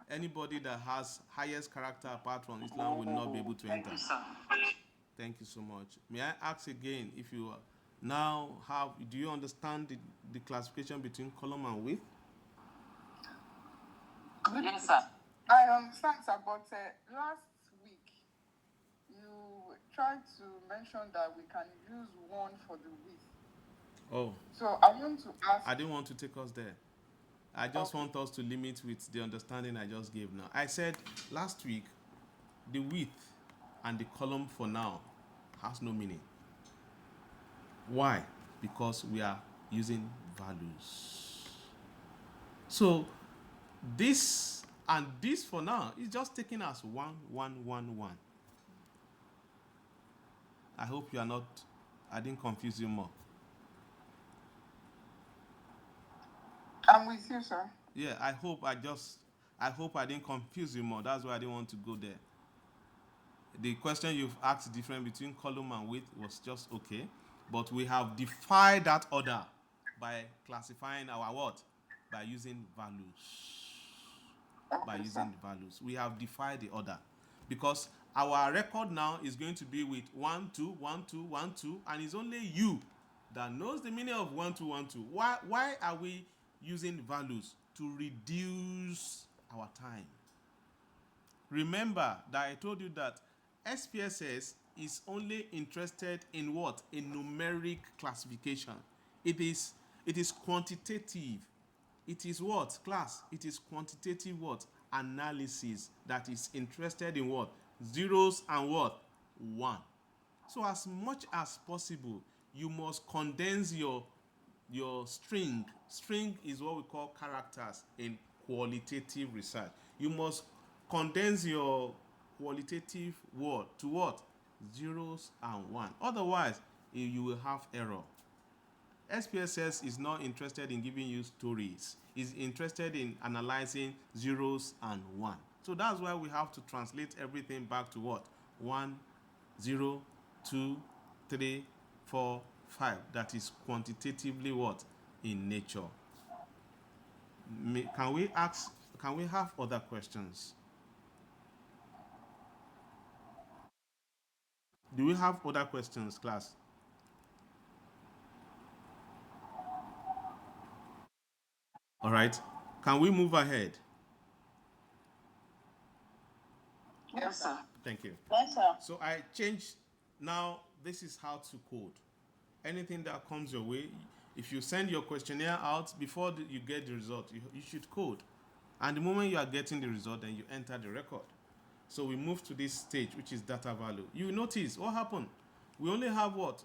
anybody that has highest character apart from Islam will not be able to enter. Thank you, sir. Thank you so much. May I ask again, if you now do you understand the classification between column and width? Yes, sir. I understand, sir, but last week you tried to mention that we can use 1 for the width. Oh, So I want to ask. I didn't want to take us there. I just want us to limit with the understanding I just gave now. I said last week the width and the column for now has no meaning. Why? Because we are using values. So this and this for now is just taken as 1, 1, 1, 1. I hope you are not, I didn't confuse you more. I'm with you, sir. Yeah, I hope I didn't confuse you more. That's why I didn't want to go there. The question you've asked different between column and width was just okay, but we have defied that order by classifying our what? By using values. By using the values. We have defied the order because our record now is going to be with 1, 2, 1, 2, 1, 2, and it's only you that knows the meaning of 1, 2, 1, 2. Why are we using values? To reduce our time. Remember that I told you that SPSS is only interested in what? A numeric classification. It is quantitative. It is what? Class. It is quantitative what? Analysis that is interested in what? Zeros and what? 1. So as much as possible, you must condense your string. String is what we call characters in qualitative research. You must condense your qualitative word to what? Zeros and 1. Otherwise, you will have error. SPSS is not interested in giving you stories. It's interested in analyzing zeros and 1. So that's why we have to translate everything back to what? 1, 0, 2, 3, 4, 5. That is quantitatively what? In nature. Can we have other questions? Do we have other questions, class? All right. Can we move ahead? Yes, sir. Thank you. Yes, sir. So I changed. Now this is how to code. Anything that comes your way, if you send your questionnaire out before you get the result, you should code. And the moment you are getting the result, then you enter the record. So we move to this stage, which is data value. You notice what happened. We only have what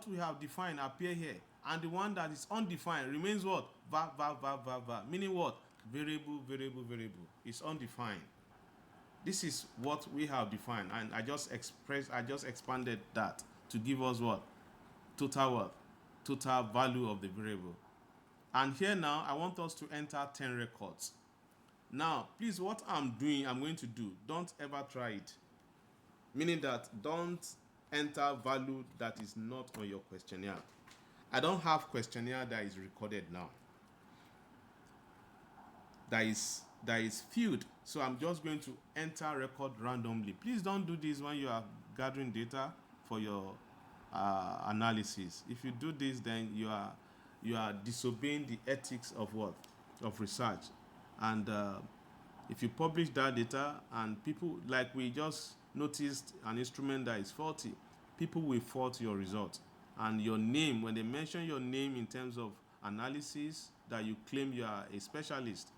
we have defined appear here, and the one that is undefined remains what? var, meaning what? Variable, variable, variable. It's undefined. This is what we have defined, and I just expanded that to give us what? Total value of the variable. And here now, I want us to enter 10 records. Now, please, what I'm going to do, don't ever try it. Meaning that don't enter value that is not on your questionnaire. I don't have questionnaire that is recorded now. That is filled. So I'm just going to enter record randomly. Please don't do this when you are gathering data for your analysis. If you do this, then you are disobeying the ethics of what? Of research. And if you publish that data and people, like we just noticed an instrument that is faulty, people will fault your result. And your name, when they mention your name in terms of analysis, that you claim you are a specialist,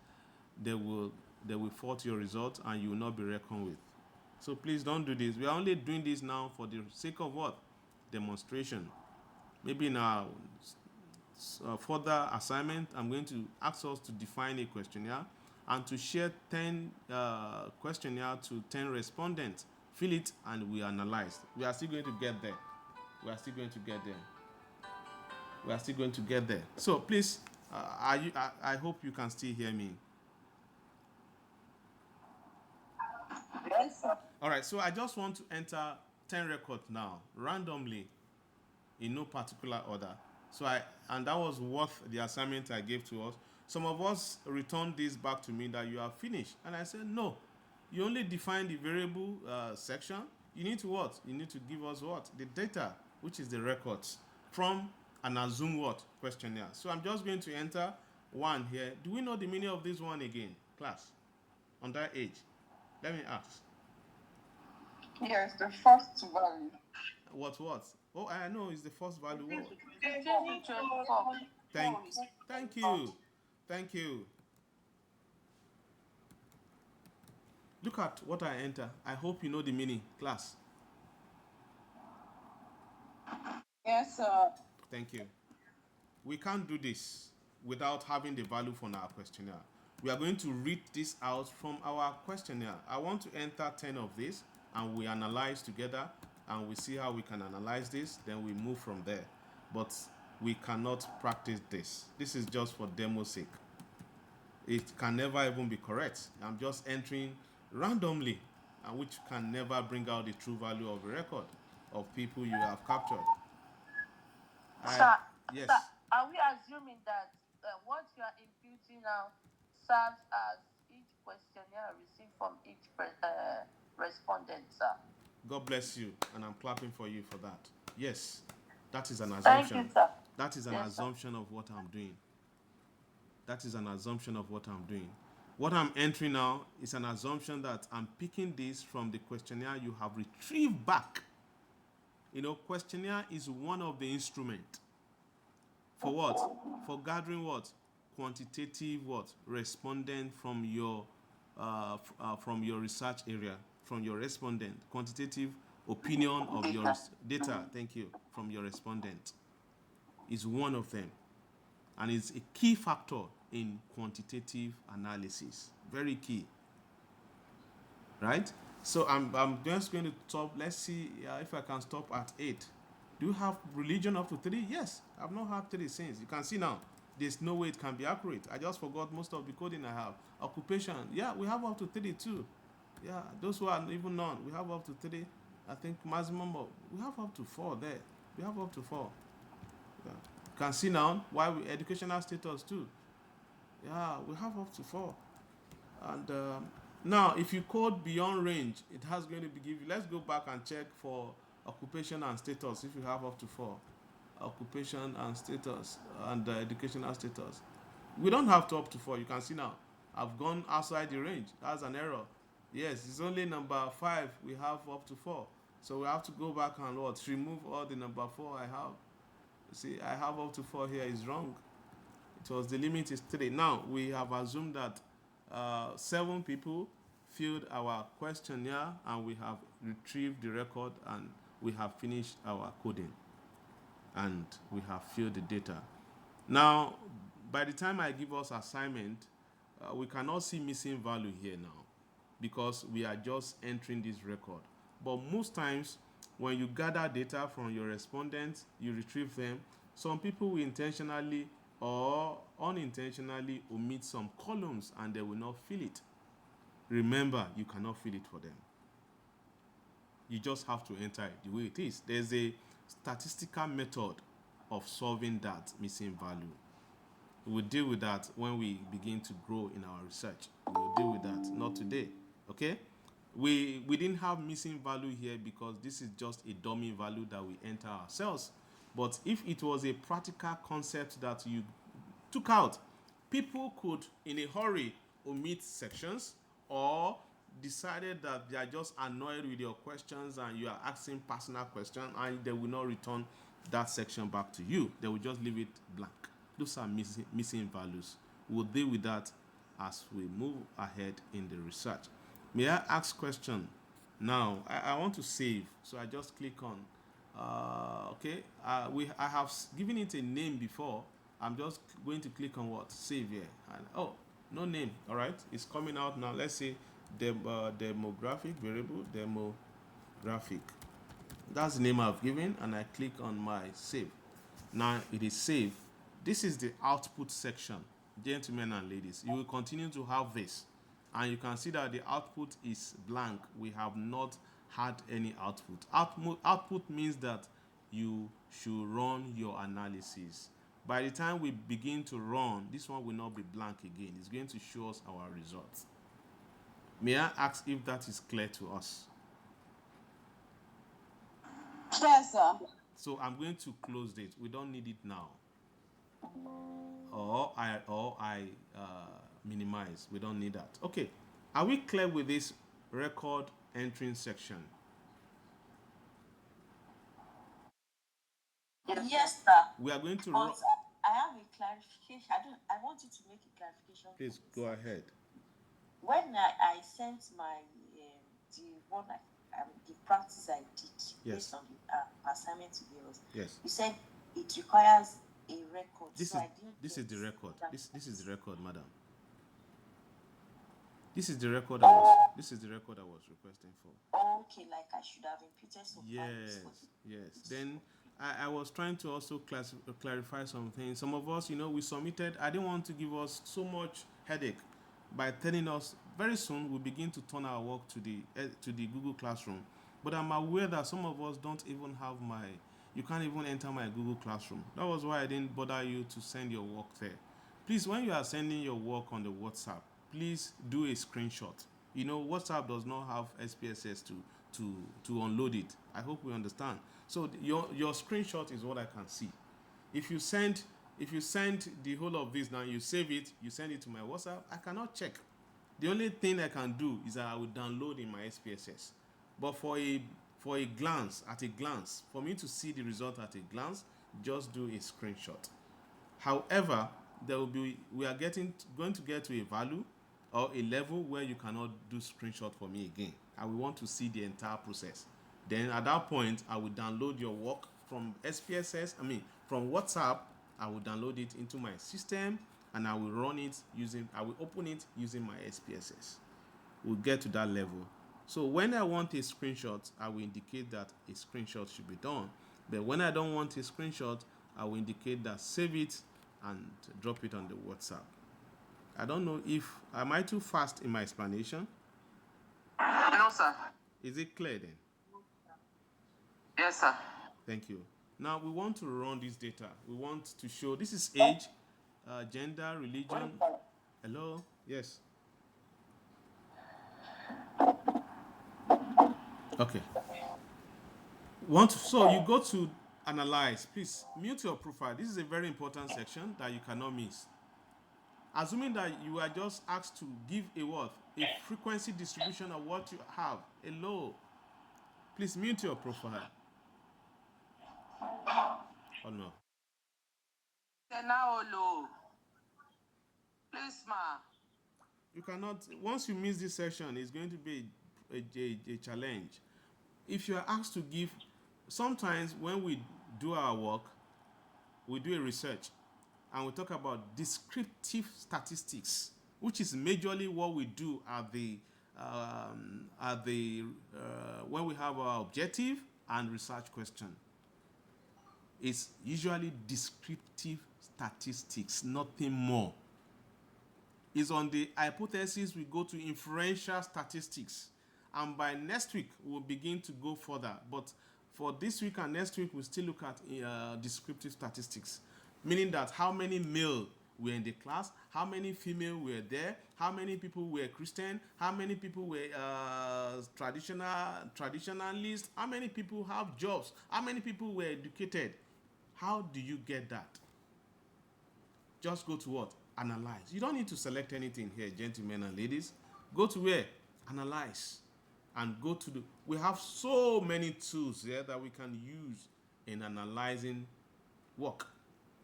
they will fault your result and you will not be reckoned with. So please don't do this. We are only doing this now for the sake of what? Demonstration. Maybe in our further assignment, I'm going to ask us to define a questionnaire and to share 10 questionnaire to 10 respondents. Fill it and we analyze. We are still going to get there. We are still going to get there. We are still going to get there. So please, I hope you can still hear me. Yes, sir. All right, so I just want to enter 10 records now, randomly, in no particular order. And that was worth the assignment I gave to us. Some of us returned this back to me that you are finished. And I said, no, you only define the variable section. You need to what? You need to give us what? The data, which is the records, from an assumed what? Questionnaire. So I'm just going to enter one here. Do we know the meaning of this one again, class? On that age? Let me ask. Yes, the first value. What? Oh, I know it's the first value. What? Thank you. Look at what I enter. I hope you know the meaning, class. Yes, sir. Thank you. We can't do this without having the value from our questionnaire. We are going to read this out from our questionnaire. I want to enter 10 of these and we analyze together and we see how we can analyze this, then we move from there. But we cannot practice this. This is just for demo's sake. It can never even be correct. I'm just entering randomly, and which can never bring out the true value of a record of people you have captured. Yes. Sir, are we assuming that what you are imputing now serves as each questionnaire received from each respondent, sir? God bless you, and I'm clapping for you for that. Yes, that is an Thank assumption. you, sir. That is an Yes, assumption of what I'm doing. That is an assumption of what I'm doing. What I'm entering now is an assumption that I'm picking this from the questionnaire you have retrieved back. You know, questionnaire is one of the instruments. For what? For gathering what? Quantitative what? Respondent from your research area, from your respondent. Quantitative opinion of your data. Thank you. From your respondent is one of them, and it's a key factor in quantitative analysis. Very key. Right? So I'm just going to stop. Let's see if I can stop at 8. Do you have religion up to 3? Yes. I've not had 3 since. You can see now. There's no way it can be accurate. I just forgot most of the coding I have. Occupation. Yeah, we have up to 3 too. Yeah, those who are even none, we have up to 3. I think maximum of, we have up to 4 there. We have up to 4. Yeah. You can see now why we educational status too. Yeah, we have up to 4. And now, if you code beyond range, it has going to be give you. Let's go back and check for occupation and status. If you have up to 4, occupation and status and educational status, we don't have to up to 4. You can see now, I've gone outside the range. That's an error. Yes, it's only number 5. We have up to 4. So we have to go back and what? Remove all the number 4 I have. See, I have up to 4 here is wrong. It was the limit is 3. Now we have assumed that 7 people filled our questionnaire and we have retrieved the record and we have finished our coding and we have filled the data. Now, by the time I give us assignment, we cannot see missing value here now because we are just entering this record. But most times, when you gather data from your respondents, you retrieve them. Some people will intentionally or unintentionally omit some columns and they will not fill it. Remember, you cannot fill it for them. You just have to enter it the way it is. There's a statistical method of solving that missing value. We'll deal with that when we begin to grow in our research. We'll deal with that, not today. Okay? We didn't have missing value here because this is just a dummy value that we enter ourselves. But if it was a practical concept that you took out, people could, in a hurry, omit sections or decided that they are just annoyed with your questions and you are asking personal questions and they will not return that section back to you. They will just leave it blank. Those are missing values. We'll deal with that as we move ahead in the research. May I ask question? Now, I want to save, so I just click on, okay, I have given it a name before. I'm just going to click on what? Save here. And, oh, no name, all right? It's coming out now. Let's say demographic variable, demographic. That's the name I've given, and I click on my save. Now it is saved. This is the output section, gentlemen and ladies. You will continue to have this, and you can see that the output is blank. We have not had any output. Output means that you should run your analysis. By the time we begin to run, this one will not be blank again. It's going to show us our results. May I ask if that is clear to us? Yes, sir. So I'm going to close it. We don't need it now. Or I minimize. We don't need that. Okay. Are we clear with this record entering section? Yes, sir. We are going to But I have a clarification. I want you to make a clarification. Please go ahead. When I sent my the one the practice I did based on the assignment to girls, yes, you said it requires a record. This so is the record. That. This is the record, madam. This is the record this is the record I was requesting for. Okay, like I should have imputed some yes, yes. Then I was trying to also clarify some things. Some of us, we submitted. I didn't want to give us so much headache by telling us very soon we'll begin to turn our work to the Google Classroom. But I'm aware that some of us don't even have you can't even enter my Google Classroom. That was why I didn't bother you to send your work there. Please, when you are sending your work on the WhatsApp, please do a screenshot. WhatsApp does not have SPSS to unload it. I hope we understand. So your screenshot is what I can see. If you send the whole of this now, you save it, you send it to my WhatsApp, I cannot check. The only thing I can do is that I will download in my SPSS. But for a glance, for me to see the result at a glance, just do a screenshot. However, we are going to get to a value or a level where you cannot do screenshot for me again. I will want to see the entire process. Then at that point, I will download your work from from WhatsApp. I will download it into my system and I will open it using my SPSS. We'll get to that level. So when I want a screenshot, I will indicate that a screenshot should be done. But when I don't want a screenshot, I will indicate that save it and drop it on the WhatsApp. I don't know am I too fast in my explanation? No, sir. Is it clear then? Yes, sir. Thank you. Now we want to run this data. We want to show this is age, gender, religion. Hello? Yes. Okay. So you go to analyze. Please mute your profile. This is a very important section that you cannot miss. Assuming that you are just asked to give a what? A frequency distribution of what you have. Hello. Please mute your profile. Oh no. Now, low. Please, ma. You cannot, once you miss this session, it's going to be a challenge. If you are asked to give, sometimes when we do our work, we do a research and we talk about descriptive statistics, which is majorly what we do at the when we have our objective and research question. It's usually descriptive statistics, nothing more. Is on the hypothesis we go to inferential statistics, and by next week we'll begin to go further. But for this week and next week, we'll still look at descriptive statistics, meaning that how many male were in the class, how many female were there, how many people were Christian, how many people were traditionalists, how many people have jobs, how many people were educated. How do you get that? Just go to what? Analyze. You don't need to select anything here, gentlemen and ladies. Go to where? Analyze. And go to we have so many tools here that we can use in analyzing work.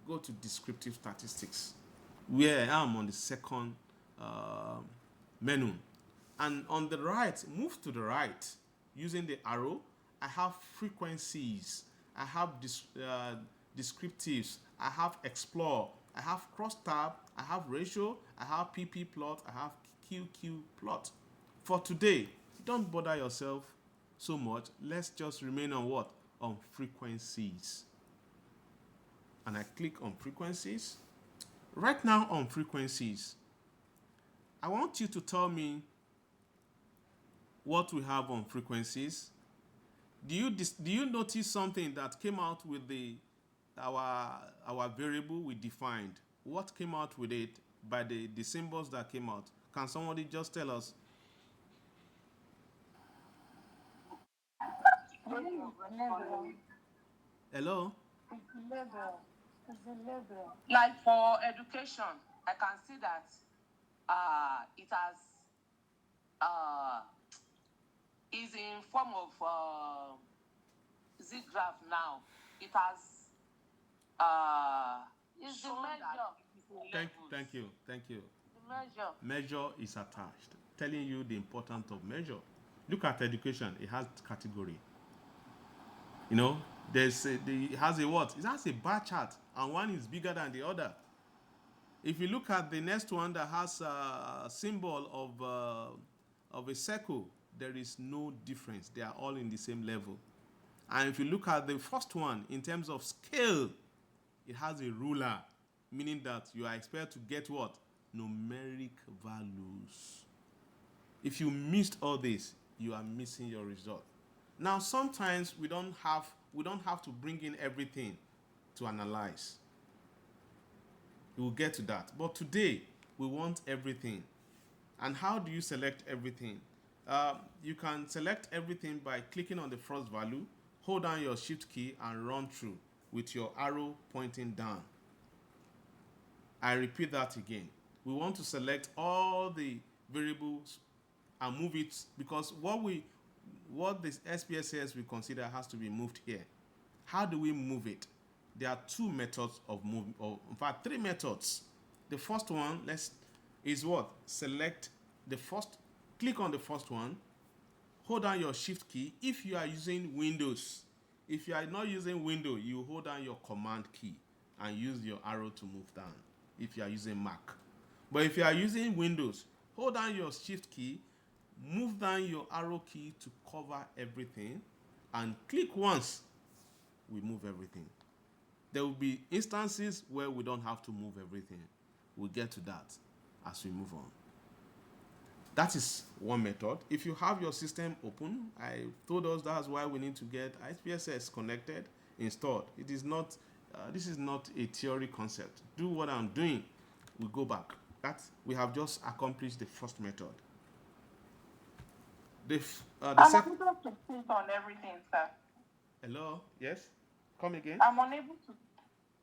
Go to descriptive statistics, where I am on the second menu. And on the right, move to the right using the arrow. I have frequencies. I have descriptives. I have explore. I have crosstab, I have ratio, I have PP plot, I have QQ plot. For today, don't bother yourself so much. Let's just remain on what? On frequencies. And I click on frequencies. Right now on frequencies, I want you to tell me what we have on frequencies. Do you notice something that came out with our variable we defined? What came out with it by the symbols that came out? Can somebody just tell us? Hello? Like for education, I can see that it has is in form of Z-graph now. It has is the measure. Thank you. The measure. Measure is attached, telling you the importance of measure. Look at education. It has category. You know, it has a what? It has a bar chart, and one is bigger than the other. If you look at the next one that has a symbol of a circle, there is no difference. They are all in the same level. And if you look at the first one, in terms of scale, it has a ruler, meaning that you are expected to get what? Numeric values. If you missed all this, you are missing your result. Now, sometimes we don't have to bring in everything to analyze. We will get to that. But today, we want everything. And how do you select everything? You can select everything by clicking on the first value, hold down your shift key and run through with your arrow pointing down. I repeat that again. We want to select all the variables and move it, because what this SPSS we consider has to be moved here. How do we move it? There are two methods of moving, or in fact 3 methods. The first one is what? Select the first, click on the first one, hold down your shift key if you are using Windows. If you are not using Windows, you hold down your command key and use your arrow to move down if you are using Mac. But if you are using Windows, hold down your shift key, move down your arrow key to cover everything, and click once, we move everything. There will be instances where we don't have to move everything. We'll get to that as we move on. That is one method. If you have your system open, I told us that's why we need to get SPSS connected, installed. It is not, this is not a theory concept. Do what I'm doing, we go back. We have just accomplished the first method. I'm unable to click on everything, sir. Hello? Yes? Come again? I'm unable to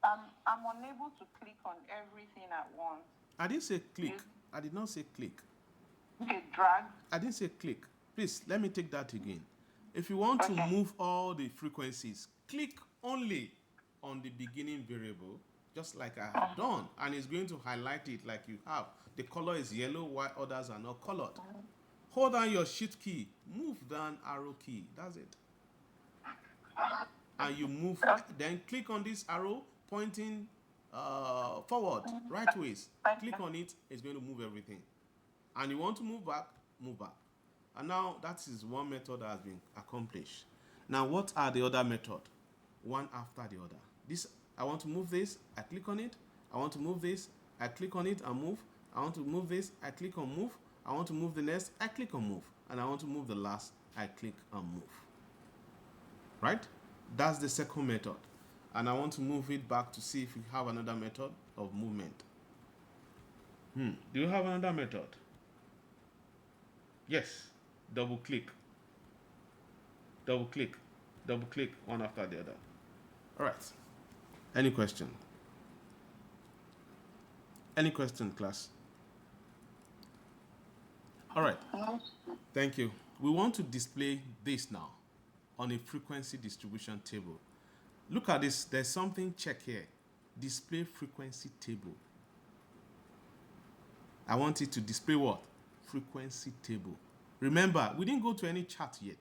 click on everything at once. I didn't say click. I did not say click. Okay, drag. I didn't say click. Please, let me take that again. If you want to move all the frequencies, click only on the beginning variable, just like I have done, and it's going to highlight it like you have. The color is yellow, while others are not colored. Hold down your shift key, move down arrow key, that's it. And you move, then click on this arrow pointing forward, right ways. Click on it, it's going to move everything. And you want to move back, move back. And now that is one method that has been accomplished. Now what are the other methods? One after the other. This, I want to move this, I click on it. I want to move this, I click on it and move. I want to move this, I click on move. I want to move the next, I click on move. And I want to move the last, I click on move. Right? That's the second method. And I want to move it back to see if we have another method of movement. Do you have another method? Yes. Double click. Double click. Double click, one after the other. All right. Any question? Any question, class? All right. Thank you. We want to display this now on a frequency distribution table. Look at this. There's something check here. Display frequency table. I want it to display what? Frequency table. Remember, we didn't go to any chart yet.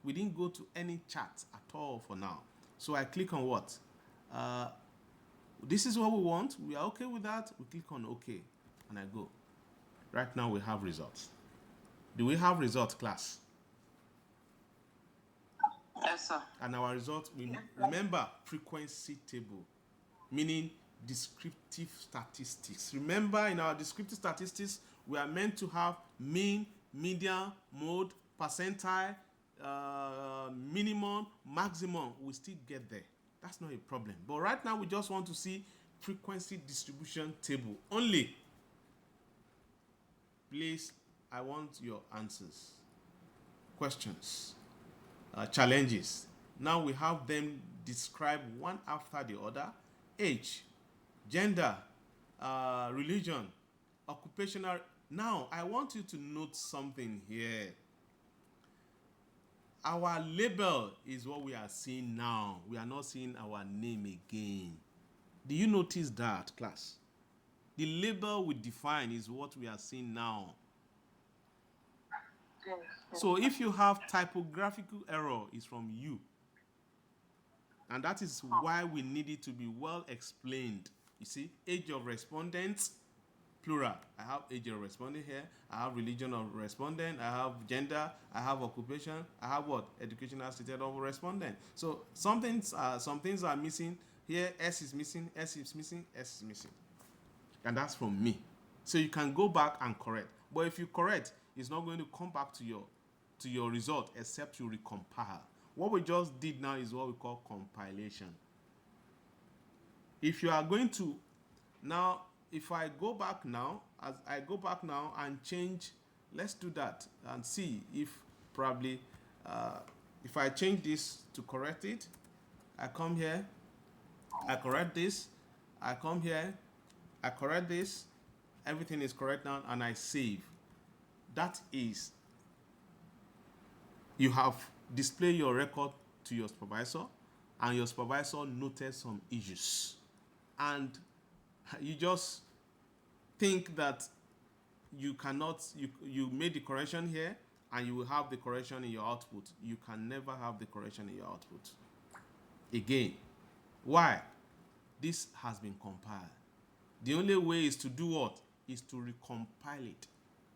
We didn't go to any chart at all for now. So I click on what? This is what we want. We are okay with that. We click on OK, and I go. Right now we have results. Do we have results, class? Yes, sir. And our result, we remember frequency table, meaning descriptive statistics. Remember, in our descriptive statistics, we are meant to have mean, median, mode, percentile, minimum, maximum. We still get there. That's not a problem. But right now, we just want to see frequency distribution table only. Please, I want your answers, questions, challenges. Now we have them described one after the other. Age, gender, religion, occupational. Now, I want you to note something here. Our label is what we are seeing now. We are not seeing our name again. Do you notice that, class? The label we define is what we are seeing now. So if you have typographical error, it's from you. And that is why we need it to be well explained. You see, age of respondents, plural. I have age of respondent here. I have religion of respondent. I have gender. I have occupation. I have what? Educational status of respondent. So some things are missing. Here, S is missing, S is missing, S is missing. And that's from me. So you can go back and correct. But if you correct, it's not going to come back to your result except you recompile. What we just did now is what we call compilation. If you are going to now, if I go back now, as I go back now and change, let's do that and see if probably if I change this to correct it, I come here, I correct this, I come here, I correct this, everything is correct now, and I save. That is, you have displayed your record to your supervisor, and your supervisor noted some issues. And you just think that you cannot, you made the correction here, and you will have the correction in your output. You can never have the correction in your output. Again, why? This has been compiled. The only way is to do what? Is to recompile it.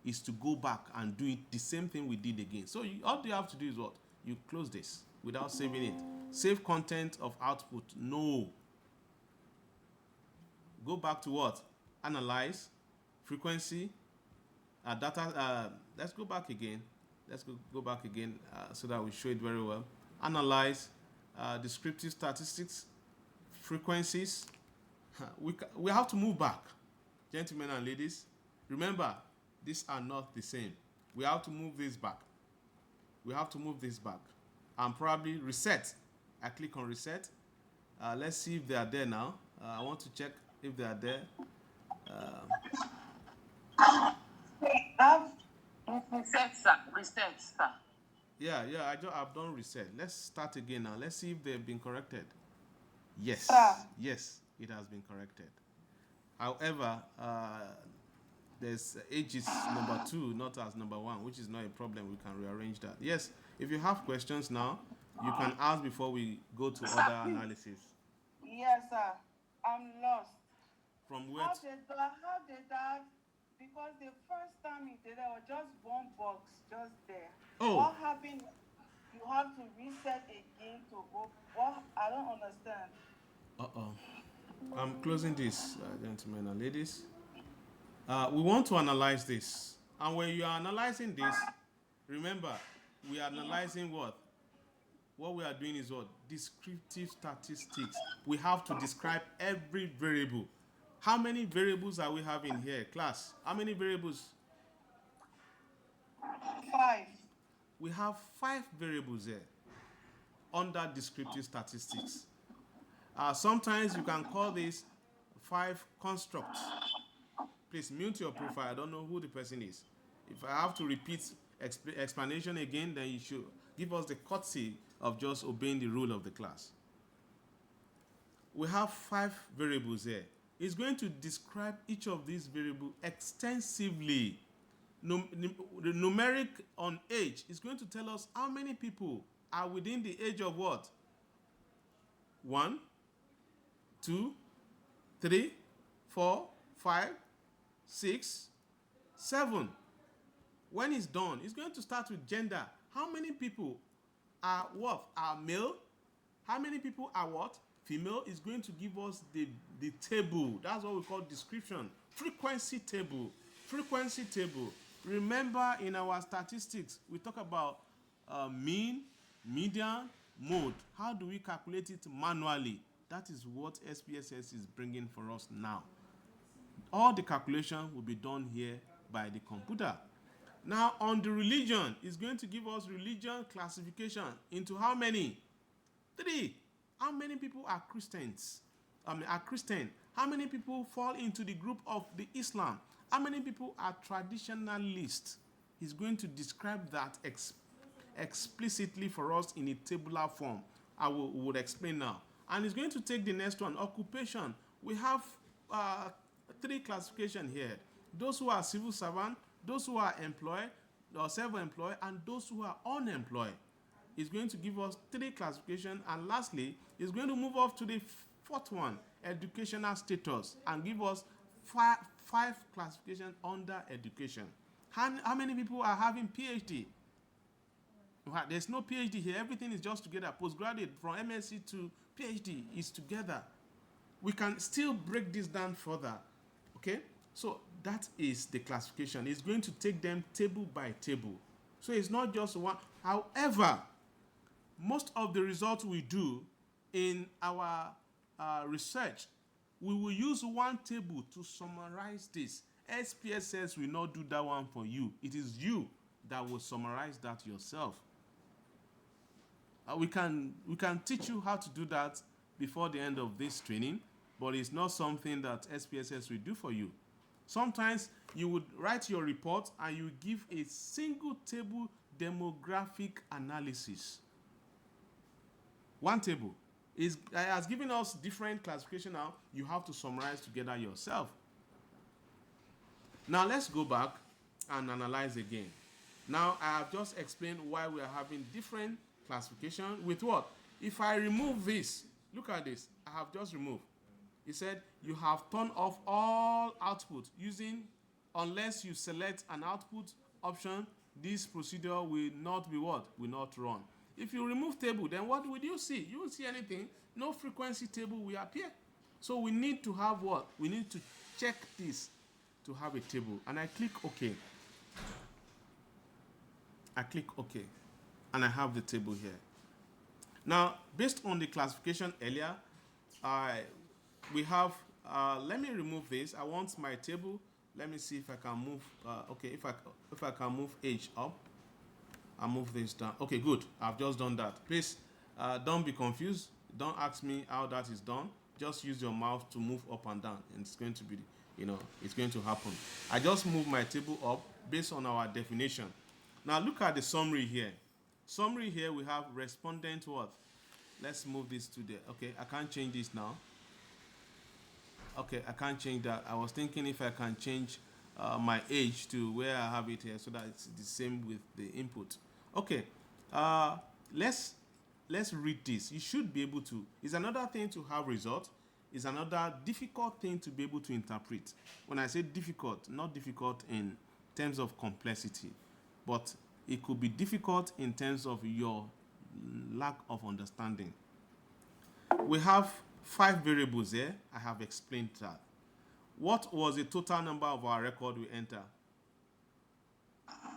Is to go back and do it the same thing we did again. So all you have to do is what? You close this without saving it. Save content of output. No. Go back to what? Analyze, frequency, data. Let's go back again. Let's go back again so that we show it very well. Analyze, descriptive statistics, frequencies. We have to move back, gentlemen and ladies. Remember, these are not the same. We have to move this back. We have to move this back. And probably reset. I click on reset. Let's see if they are there now. I want to check if they are there. Reset, sir. Reset, sir. Yeah, I've done reset. Let's start again now. Let's see if they've been corrected. Yes, Sir. yes, it has been corrected. However, there's age is number 2, not as number 1, which is not a problem. We can rearrange that. Yes, if you have questions now, you can ask before we go to Sir, other please. analysis. Yes, sir. I'm lost. From where? How did that? Because the first time you did it was just one box just there. Oh. What happened? You have to reset again to go. What? I don't understand. I'm closing this, gentlemen and ladies. We want to analyze this. And when you are analyzing this, remember, we are analyzing what? What we are doing is what? Descriptive statistics. We have to describe every variable. How many variables are we having here, class? How many variables? 5. We have 5 variables here under descriptive statistics. Sometimes you can call this 5 constructs. Please mute your profile. I don't know who the person is. If I have to repeat explanation again, then you should give us the courtesy of just obeying the rule of the class. We have 5 variables here. It's going to describe each of these variables extensively. The numeric on age is going to tell us how many people are within the age of what? 1, 2, 3, 4, 5, 6, 7. When it's done, it's going to start with gender. How many people are what? Are male? How many people are what? Female. Is going to give us the table. That's what we call description. Frequency table. Frequency table. Remember, in our statistics, we talk about mean, median, mode. How do we calculate it manually? That is what SPSS is bringing for us now. All the calculation will be done here by the computer. Now, on the religion, it's going to give us religion classification into how many? 3. How many people are Christians? Are Christian? How many people fall into the group of the Islam? How many people are traditionalists? He's going to describe that explicitly for us in a tabular form. I would explain now. And he's going to take the next one, occupation. We have 3 classifications here. Those who are civil servant, those who are employed or self-employed, and those who are unemployed. He's going to give us 3 classifications, and lastly, he's going to move off to the 4th one, educational status, and give us 5 classifications under education. How many people are having PhD? There's no PhD here. Everything is just together. Postgraduate from MSc to PhD is together. We can still break this down further. Okay? So that is the classification. It's going to take them table by table. So it's not just one. However, most of the results we do in our research, we will use one table to summarize this. SPSS will not do that one for you. It is you that will summarize that yourself. We can teach you how to do that before the end of this training, but it's not something that SPSS will do for you. Sometimes you would write your report and you give a single table demographic analysis. One table has given us different classification now. You have to summarize together yourself. Now let's go back and analyze again. Now I have just explained why we are having different classification with what? If I remove this, look at this. I have just removed. He said you have turned off all output using, unless you select an output option, this procedure will not be what? Will not run. If you remove table, then what would you see? You won't see anything. No frequency table will appear. So we need to have what? We need to check this to have a table. And I click OK. I click OK. And I have the table here. Now, based on the classification earlier, we have, let me remove this. I want my table. Let me see if I can move, okay, if I can move age up. I'll move this down. Okay, good. I've just done that. Please, don't be confused. Don't ask me how that is done. Just use your mouse to move up and down, and it's going to be it's going to happen. I just move my table up based on our definition. Now look at the summary here. Summary here, we have respondent what? Let's move this to there. Okay, I can't change this now. Okay, I can't change that. I was thinking if I can change my age to where I have it here so that it's the same with the input. Okay, let's read this. You should be able to. It's another thing to have result. It's another difficult thing to be able to interpret. When I say difficult, not difficult in terms of complexity, but it could be difficult in terms of your lack of understanding. We have 5 variables here. I have explained that. What was the total number of our record we enter?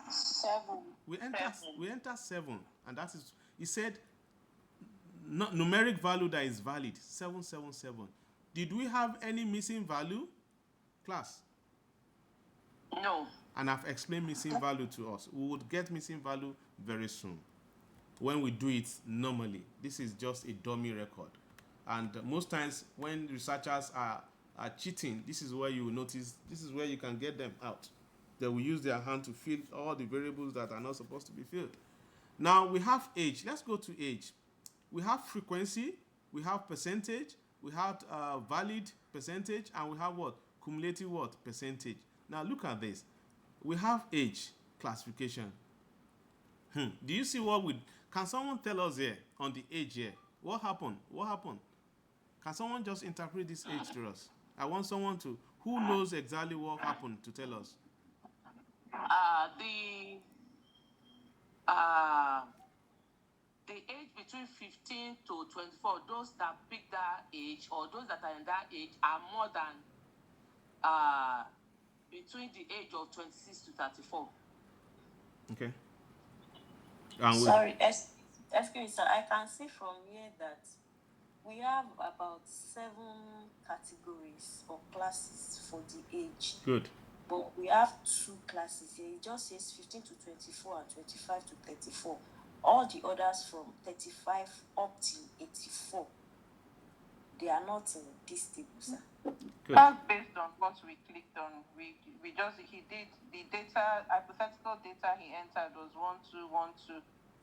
7. We enter 7, and that is, he said, numeric value that is valid, 777. Did we have any missing value, class? No. And I've explained missing value to us. We would get missing value very soon when we do it normally. This is just a dummy record. And most times when researchers are cheating, this is where you will notice, this is where you can get them out. They will use their hand to fill all the variables that are not supposed to be filled. Now we have age. Let's go to age. We have frequency, we have percentage, we have valid percentage, and we have what? Cumulative what? Percentage. Now look at this. We have age classification. Do you see what we... Can someone tell us here on the age here? What happened? What happened? Can someone just interpret this age to us? I want someone to... Who knows exactly what happened to tell us? The age between 15 to 24, those that pick that age or those that are in that age are more than between the age of 26 to 34. Okay. Sorry, excuse me, sir. I can see from here that we have about 7 categories or classes for the age. Good. But we have 2 classes here. It just says 15 to 24 and 25 to 34. All the others from 35 up to 84, they are not in this table, sir. Good. That's based on what we clicked on. He did the data, hypothetical data he entered was 1, 2, 1, 2.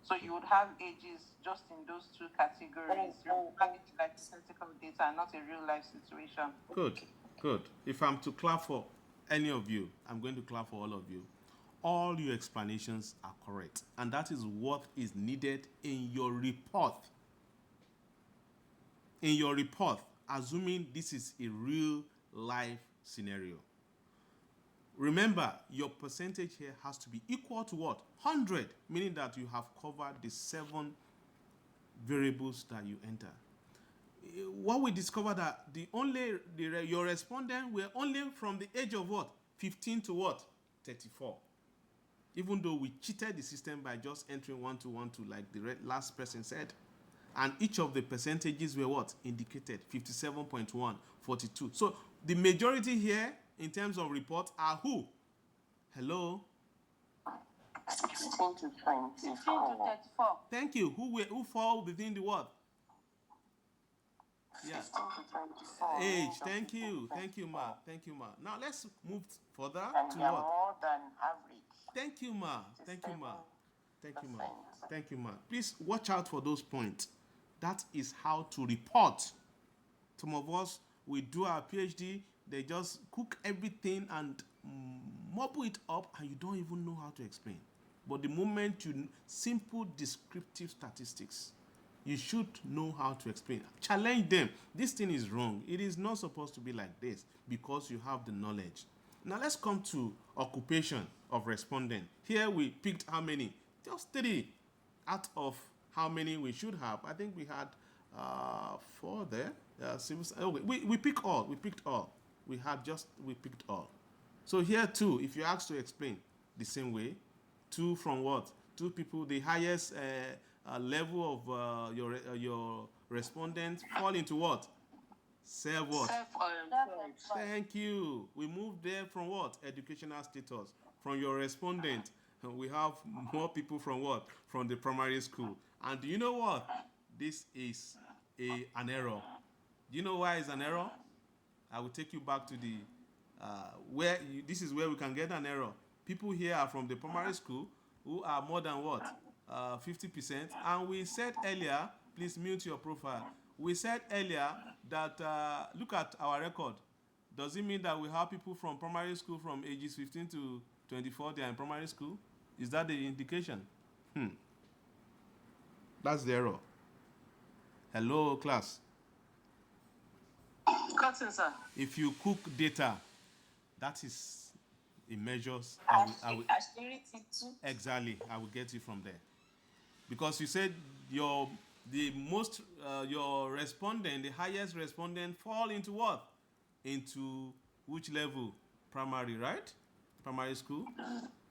So you would have ages just in those 2 categories. You have it like statistical data, not a real life situation. Good, good. If I'm to clap for any of you, I'm going to clap for all of you. All your explanations are correct, and that is what is needed in your report. In your report, assuming this is a real life scenario. Remember, your percentage here has to be equal to what? 100, meaning that you have covered the 7 variables that you enter. What we discovered that your respondent were only from the age of what? 15 to what? 34. Even though we cheated the system by just entering 1 to 1 to like the last person said. And each of the percentages were what? Indicated. 57.1, 42. So the majority here in terms of report are who? Hello? 16 to 24. 16 to 34. Thank you. Who fall within the what? Yeah. 16 to 24. Age. Thank you. Thank you, Ma. Thank you, Ma. Now let's move further And to they are what? more than average. Thank you, Ma. Thank you, Ma. Thank you, Ma. Thank you, Ma. Please watch out for those points. That is how to report. Some of us, we do our PhD, they just cook everything and mobble it up, and you don't even know how to explain. But the moment you simple descriptive statistics, you should know how to explain. Challenge them. This thing is wrong. It is not supposed to be like this because you have the knowledge. Now let's come to occupation of respondent. Here we picked how many? Just 3 out of how many we should have. I think we had 4 there. We picked all. We picked all. We picked all. So here too, if you ask to explain the same way, 2 from what? 2 people, the highest level of your respondents fall into what? Self-what? Thank you. We moved there from what? Educational status. From your respondent, we have more people from what? From the primary school. And do you know what? This is an error. Do you know why it's an error? I will take you back to the This is where we can get an error. People here are from the primary school who are more than what? 50%. And we said earlier, please mute your profile. We said earlier that, look at our record. Does it mean that we have people from primary school from ages 15 to 24, they are in primary school? Is that the indication? That's the error. Hello, class. Cotton, sir. If you cook data, that is in measures. Exactly, I will get you from there. Because you said your respondent, the highest respondent, fall into what? Into which level? Primary, right? Primary school.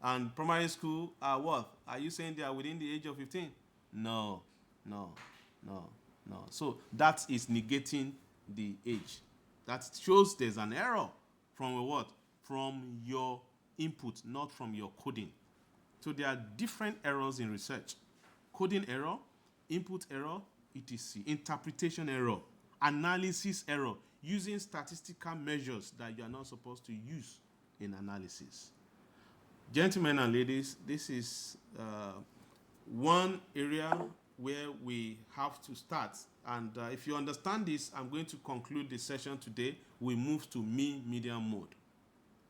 And primary school are what? Are you saying they are within the age of 15? No. So that is negating the age. That shows there's an error from a what? From your input, not from your coding. So there are different errors in research. Coding error, input error, etc. Interpretation error, analysis error, using statistical measures that you are not supposed to use in analysis. Gentlemen and ladies, this is one area where we have to start. And if you understand this, I'm going to conclude the session today. We move to medium mode.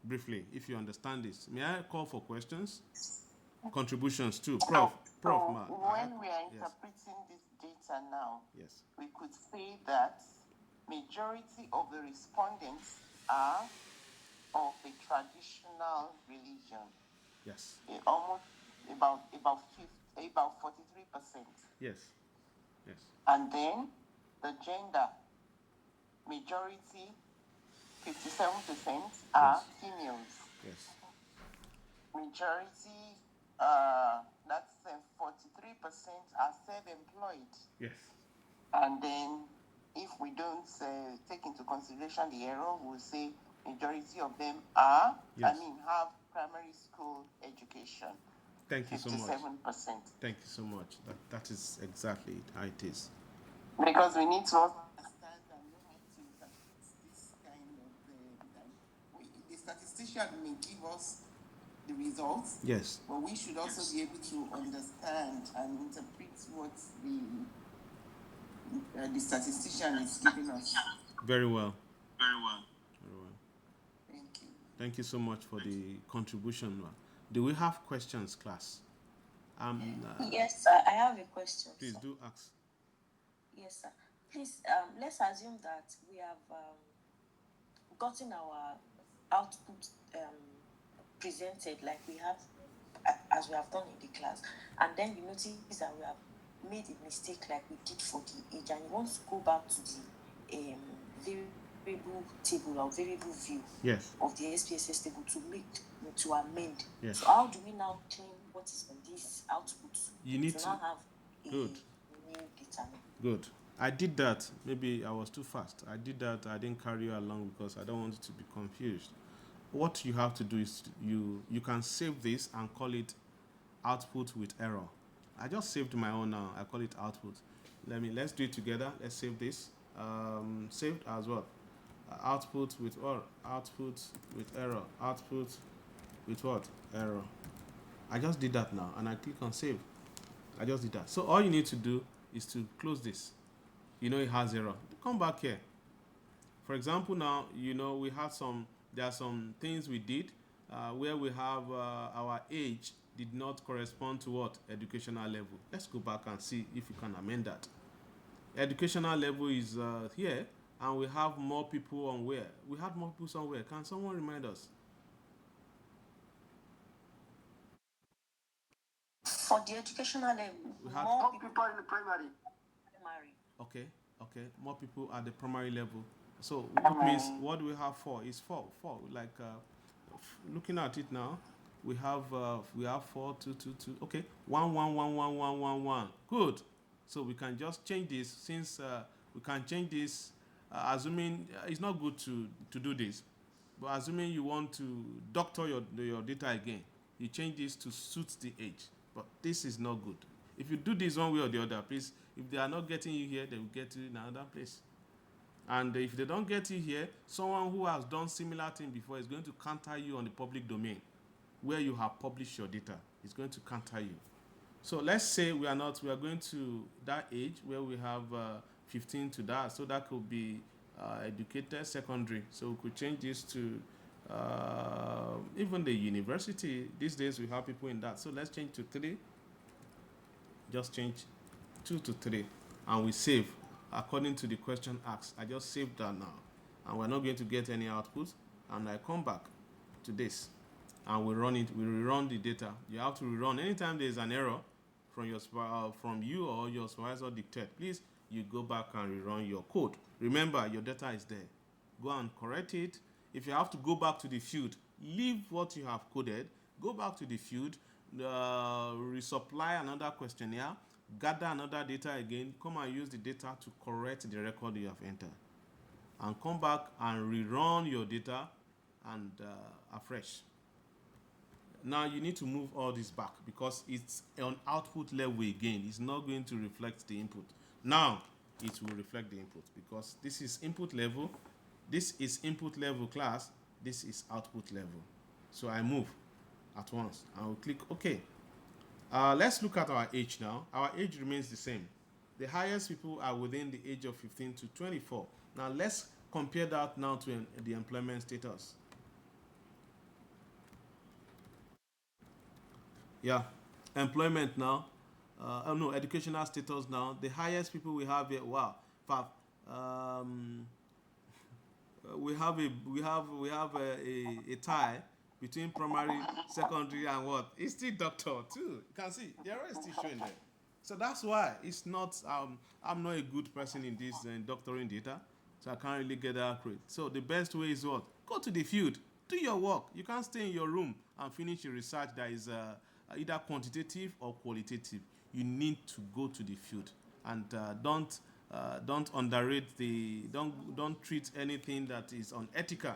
Briefly, if you understand this. May I call for questions? Contributions too. Prof. When we are interpreting this data now, yes, we could say that majority of the respondents are of a traditional religion. Yes. Almost about 43%. Yes. And then the gender, majority 57% are females. Yes. Majority, that's 43% are self-employed. Yes. And then if we don't take into consideration the error, we'll say majority of them are, yes, have primary school education. Thank you 57%. So much. 57%. Thank you so much. That is exactly how it is. Because we need to understand and know how to interpret this kind of the statistician may give us the results. Yes. But we should also be able to understand and interpret what the statistician is giving us. Very well. Thank you. Thank you so much for the contribution. Do we have questions, class? Yes, sir. I have a question. Please sir. do ask. Yes, sir. Please, let's assume that we have gotten our output presented like we have, as we have done in the class, and then you notice that we have made a mistake like we did for the age, and you want to go back to the variable table or variable view, yes, of the SPSS table to amend. Yes. So how do we now claim what is on this output? You need to now have a good. New data. Good. I did that. Maybe I was too fast. I did that. I didn't carry you along because I don't want you to be confused. What you have to do is you can save this and call it output with error. I just saved my own now. I call it output. Let's do it together. Let's save this. Saved as well. Output with what? Output with error. Output with what? Error. I just did that now and I click on save. I just did that. So all you need to do is to close this. You know it has error. Come back here. For example, now we have there are some things we did where we have our age did not correspond to what? Educational level. Let's go back and see if you can amend that. Educational level is here, and we have more people on where? We had more people somewhere. Can someone remind us? For the educational level, we had more people in the primary. Okay. More people at the primary level. So which means what do we have for? Is four. Like looking at it now, we have 4, 2, 2, 2. Okay, 1, 1, 1, 1, 1, 1, 1. Good. So we can just change this since we can change this. Assuming it's not good to do this, but assuming you want to doctor your data again, you change this to suit the age. But this is not good. If you do this one way or the other, please, if they are not getting you here, they will get you in another place. And if they don't get you here, someone who has done similar thing before is going to counter you on the public domain where you have published your data. It's going to counter you. So let's say we are going to that age where we have 15 to that. So that could be educated secondary. So we could change this to even the university. These days we have people in that. So let's change to 3. Just change 2 to 3 and we save according to the question asked. I just saved that now and we're not going to get any output, and I come back to this and we run it. We rerun the data. You have to rerun anytime there is an error from your from you or your supervisor dictate. Please, you go back and rerun your code. Remember, your data is there. Go and correct it. If you have to go back to the field, leave what you have coded. Go back to the field, resupply another questionnaire, gather another data again, come and use the data to correct the record you have entered, and come back and rerun your data and afresh. Now you need to move all this back because it's on output level again. It's not going to reflect the input. Now it will reflect the input because this is input level, this is input level class, this is output level. So I move at once and we'll click OK. Let's look at our age now. Our age remains the same. The highest people are within the age of 15 to 24. Now let's compare that now to the employment status. Yeah, employment now. No, educational status now. The highest people we have here. Wow, we have a tie between primary, secondary, and what? It's still doctor too. You can see the error is still showing there. So that's why it's not. I'm not a good person in this doctoring data, so I can't really get that accurate. So the best way is what? Go to the field, do your work. You can't stay in your room and finish your research that is either quantitative or qualitative. You need to go to the field and don't underrate the don't treat anything that is unethical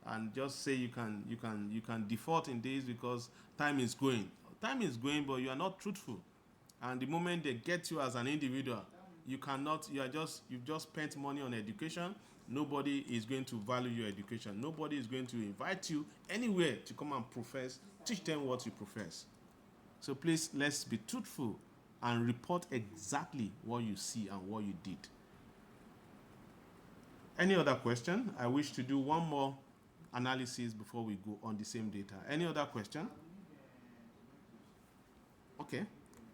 and just say you can default in this because time is going. Time is going, but you are not truthful. And the moment they get you as an individual, you've just spent money on education. Nobody is going to value your education. Nobody is going to invite you anywhere to come and teach them what you profess. So please, let's be truthful and report exactly what you see and what you did. Any other question? I wish to do one more analysis before we go on the same data. Any other question? Okay,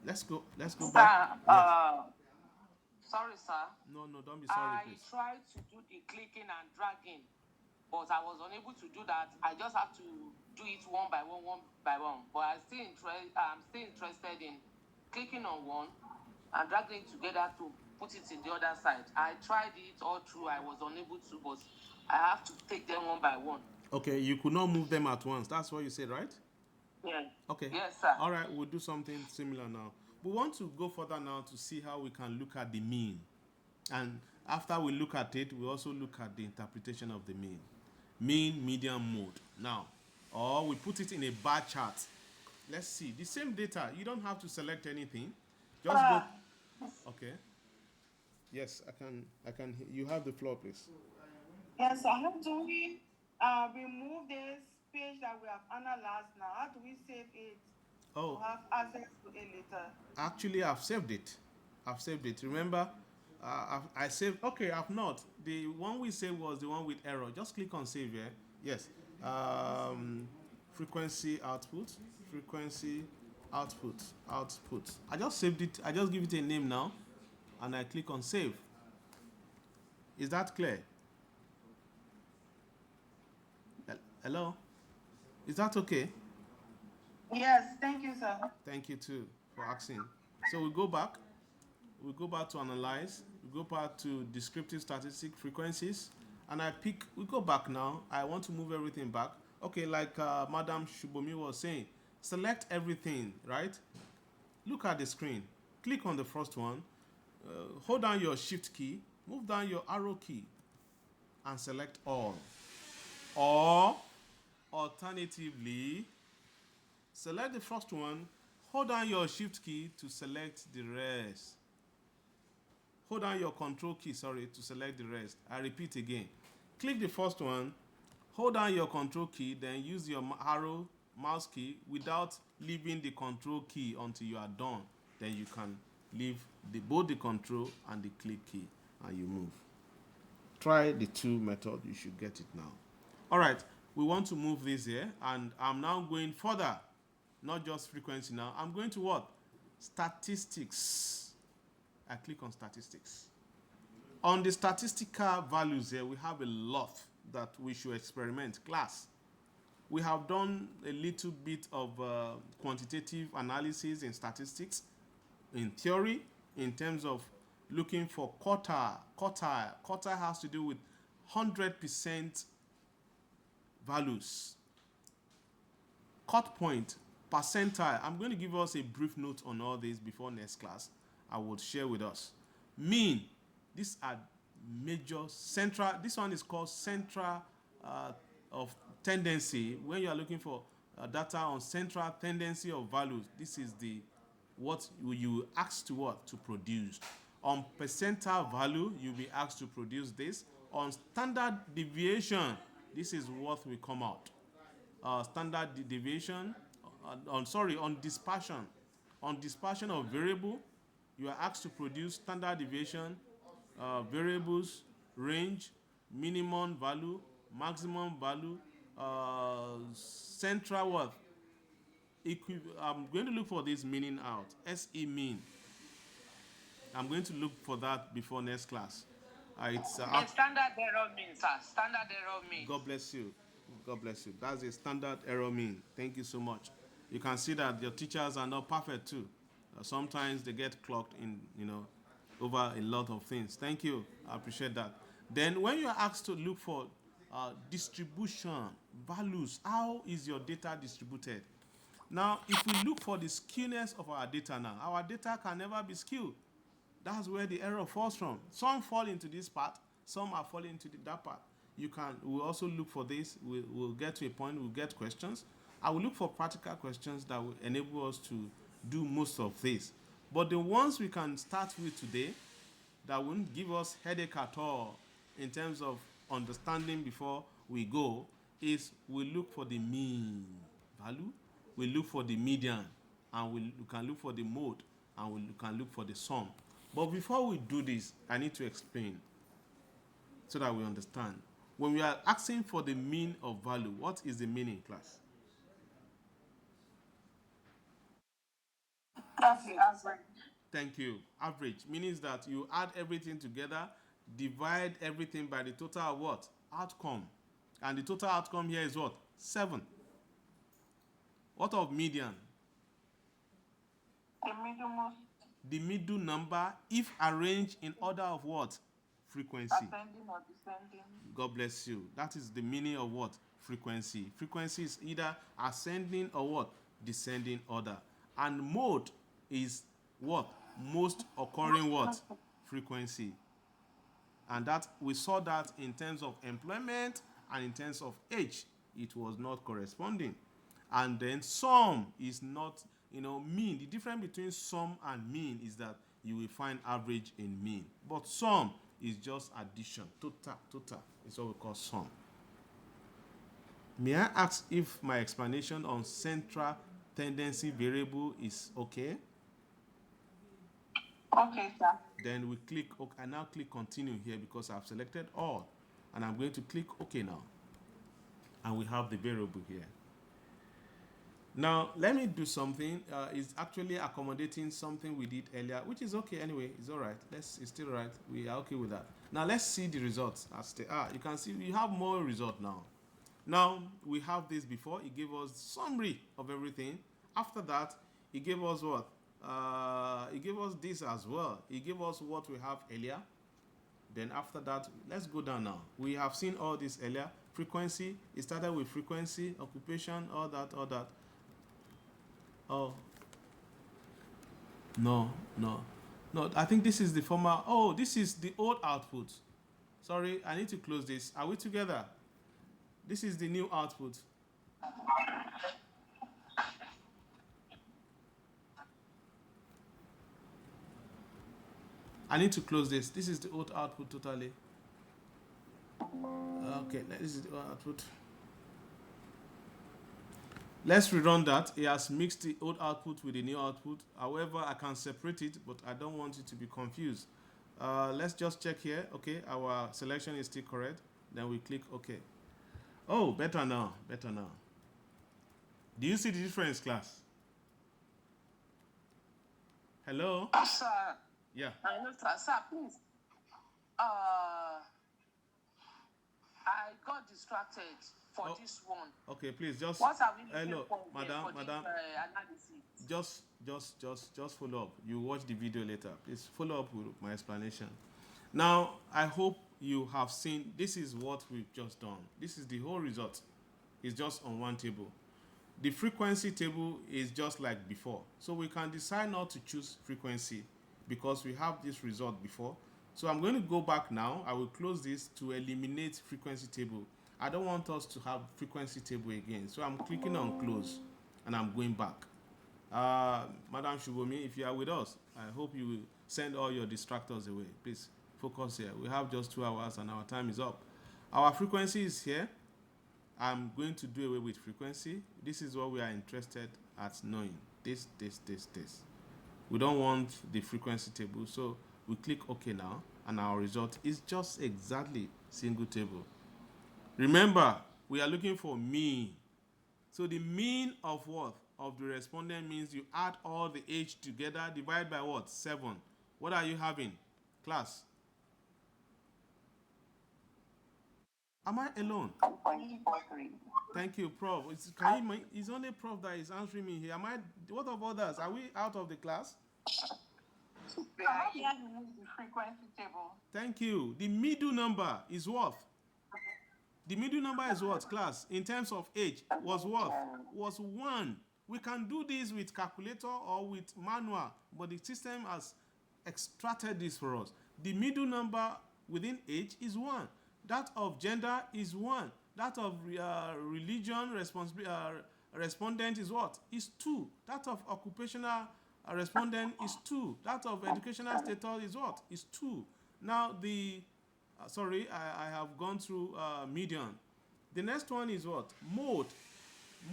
let's go Sir, back. Yes. Sorry, sir. No, don't be sorry, I please. tried to do the clicking and dragging, but I was unable to do that. I just have to do it one by one by one. But I'm still interested in clicking on one and dragging it together to put it in the other side. I tried it all through. I was unable to, but I have to take them one by one. Okay, you could not move them at once. That's what you said, right? Yeah. Okay. Yes, sir. All right, we'll do something similar now. We want to go further now to see how we can look at the mean. And after we look at it, we also look at the interpretation of the mean. Mean, median, mode. Now, or we put it in a bar chart. Let's see. The same data. You don't have to select anything. Just go. Okay. Yes, I can. You have the floor, please. Yes, how do we remove this page that we have analyzed now? How do we save it? Oh. To have access to it later? Actually, I've saved it. Remember, I saved. Okay, I've not. The one we saved was the one with error. Just click on save here. Yes. Frequency output. I just saved it. I just give it a name now, and I click on save. Is that clear? Hello? Is that okay? Yes, thank you, sir. Thank you too for asking. So we go back to analyze, we go back to descriptive statistic frequencies, and we go back now. I want to move everything back. Okay, like Madam Shubomi was saying, select everything, right? Look at the screen. Click on the first one, hold down your shift key, move down your arrow key, and select all. Or alternatively, select the first one, hold down your shift key to select the rest. hold down your control key, sorry, to select the rest. I repeat again. Click the first one, hold down your control key, then use your arrow mouse key without leaving the control key until you are done. Then you can leave both the control and the click key and you move. Try the two methods, you should get it now. All right, we want to move this here, and I'm now going further, not just frequency now. I'm going to what? Statistics. I click on statistics. On the statistical values here, we have a lot that we should experiment. Class, we have done a little bit of quantitative analysis in statistics, in theory, in terms of looking for quartile. Quartile has to do with 100% values. Cut point, percentile. I'm going to give us a brief note on all this before next class. I will share with us. Mean, these are major central. This one is called central of tendency. When you are looking for data on central tendency of values, this is the what you asked to what to produce. On percentile value, you'll be asked to produce this. On standard deviation, this is what will come out. Standard deviation. On dispersion. On dispersion of variable, you are asked to produce standard deviation, variables, range, minimum value, maximum value, central what? I'm going to look for this meaning out. SE mean. I'm going to look for that before next class. It's The standard error mean, sir. Standard error mean. God bless you. God bless you. That's a standard error mean. Thank you so much. You can see that your teachers are not perfect too. Sometimes they get clocked in, over a lot of things. Thank you. I appreciate that. Then when you are asked to look for distribution, values, how is your data distributed? Now, if we look for the skewness of our data now, our data can never be skewed. That's where the error falls from. Some fall into this part, some are falling into that part. We'll also look for this. We'll get to a point, we'll get questions. I will look for practical questions that will enable us to do most of this. But the ones we can start with today that won't give us headache at all in terms of understanding before we go is we look for the mean value, we look for the median, and we can look for the mode, and we can look for the sum. But before we do this, I need to explain so that we understand. When we are asking for the mean of value, what is the meaning, class? That's the average. Thank you. Average means that you add everything together, divide everything by the total of what? Outcome. And the total outcome here is what? 7. What of median? The middlemost. The middle number if arranged in order of what? Frequency. Ascending or descending. God bless you. That is the meaning of what? Frequency. Frequency is either ascending or what? Descending order. And mode is what? Most occurring what? Frequency. And that we saw that in terms of employment and in terms of age, it was not corresponding. And then sum is not, mean. The difference between sum and mean is that you will find average in mean. But sum is just addition. Total. It's what we call sum. May I ask if my explanation on central tendency variable is okay? Okay, sir. Then we click, I now click continue here because I've selected all. And I'm going to click OK now. And we have the variable here. Now, let me do something. It's actually accommodating something we did earlier, which is okay anyway. It's all right. It's still right. We are okay with that. Now, let's see the results. You can see we have more result now. Now, we have this before. It gave us summary of everything. After that, it gave us what? It gave us this as well. It gave us what we have earlier. Then after that, let's go down now. We have seen all this earlier. Frequency. It started with frequency, occupation, all that. Oh. No. I think this is the former. Oh, this is the old output. Sorry, I need to close this. Are we together? This is the new output. I need to close this. This is the old output totally. Okay, this is the old output. Let's rerun that. It has mixed the old output with the new output. However, I can separate it, but I don't want you to be confused. Let's just check here. Okay, our selection is still correct. Then we click OK. Oh, better now. Better now. Do you see the difference, class? Hello? Sir, Yeah. I know, sir. Sir, please. I got distracted for this one. Okay, please just. What are we looking Hello, for madam, for madam. this analysis? Just follow up. You watch the video later. Please follow up with my explanation. Now, I hope you have seen. This is what we've just done. This is the whole result. It's just on one table. The frequency table is just like before. So we can decide not to choose frequency because we have this result before. So I'm going to go back now. I will close this to eliminate frequency table. I don't want us to have frequency table again. So I'm clicking on close and I'm going back. Madam Shubomi, if you are with us, I hope you will send all your distractors away. Please focus here. We have just 2 hours and our time is up. Our frequency is here. I'm going to do away with frequency. This is what we are interested at knowing. This. We don't want the frequency table. So we click OK now, and our result is just exactly single table. Remember, we are looking for mean. So the mean of what? Of the respondent means you add all the age together, divide by what? 7. What are you having? Class. Am I alone? 1.43. Thank you, Prof. It's only Prof that is answering me here. What of others? Are we out of the class? We are here to use the frequency table. Thank you. The middle number is what? The middle number is what, class? In terms of age, was what? Was 1. We can do this with calculator or with manual, but the system has extracted this for us. The middle number within age is 1. That of gender is 1. That of religion respondent is what? Is 2. That of occupational respondent is 2. That of educational status is what? Is 2. Now I have gone through median. The next one is what? Mode.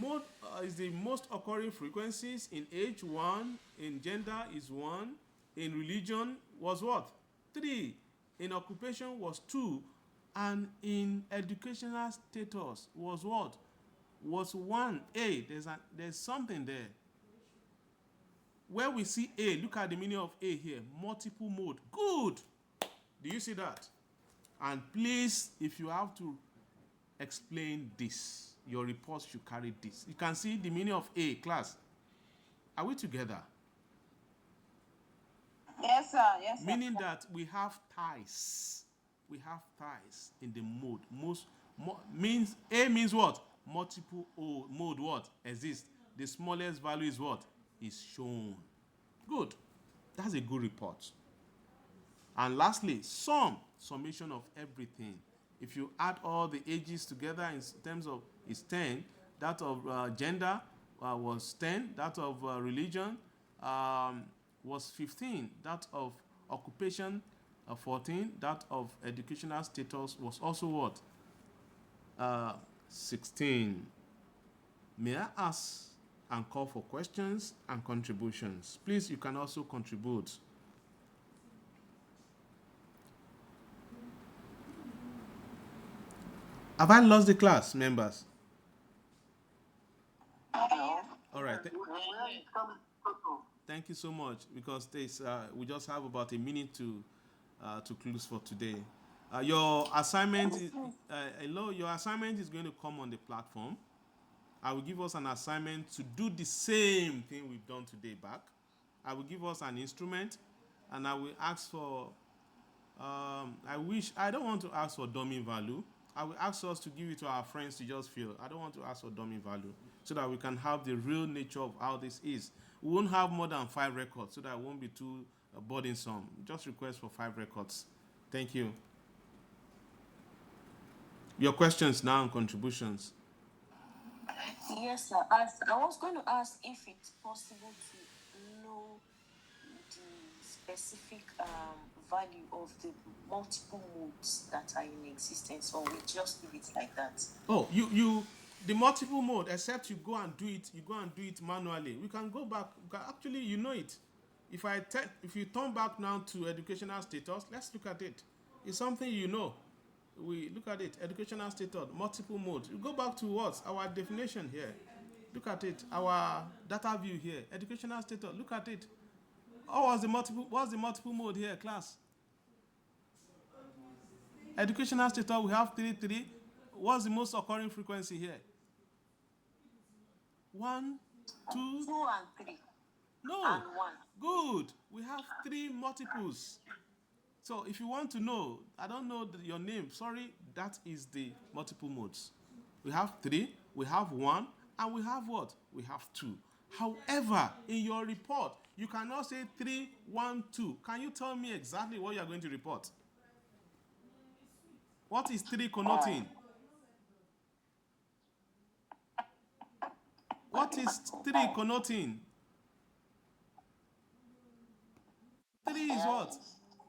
Mode is the most occurring frequencies. In age, 1. In gender is 1. In religion was what? 3. In occupation was 2. And in educational status was what? Was 1. A. There's something there. Where we see A, look at the meaning of A here. Multiple mode. Good. Do you see that? And please, if you have to explain this, your report should carry this. You can see the meaning of A, class. Are we together? Yes, sir. Yes, sir. Meaning that we have ties. We have ties in the mode. Means A means what? Multiple mode what? Exists. The smallest value is what? Is shown. Good. That's a good report. And lastly, summation of everything. If you add all the ages together in terms of is 10, that of gender was 10, that of religion was 15, that of occupation 14, that of educational status was also what? 16. May I ask and call for questions and contributions? Please, you can also contribute. Have I lost the class, members? No. All right. Where it comes from? Thank you so much, because we just have about a minute to close for today. Your assignment is your assignment is going to come on the platform. I will give us an assignment to do the same thing we've done today back. I will give us an instrument, and I will ask for. I don't want to ask for dummy value. I will ask us to give it to our friends to just feel. I don't want to ask for dummy value, so that we can have the real nature of how this is. We won't have more than 5 records, so that it won't be too burdensome. Just request for 5 records. Thank you. Your questions now and contributions. Yes, sir. I was going to ask if it's possible to know the specific value of the multiple modes that are in existence, or we just leave it like that? Oh, the multiple mode, except you go and do it manually. We can go back. Actually, you know it. If you turn back now to educational status, let's look at it. It's something you know. We look at it. Educational status, multiple modes. You go back to what? Our definition here. Look at it. Our data view here. Educational status. Look at it. What's the multiple mode here, class? Educational status, we have 3. What's the most occurring frequency here? 1, 2. 2 and 3. No. And 1. Good. We have 3 multiples. So if you want to know, I don't know your name. Sorry, that is the multiple modes. We have 3, we have 1, and we have what? We have 2. However, in your report, you cannot say 3, 1, 2. Can you tell me exactly what you are going to report? What is 3 connoting? What is 3 connoting? 3 is what?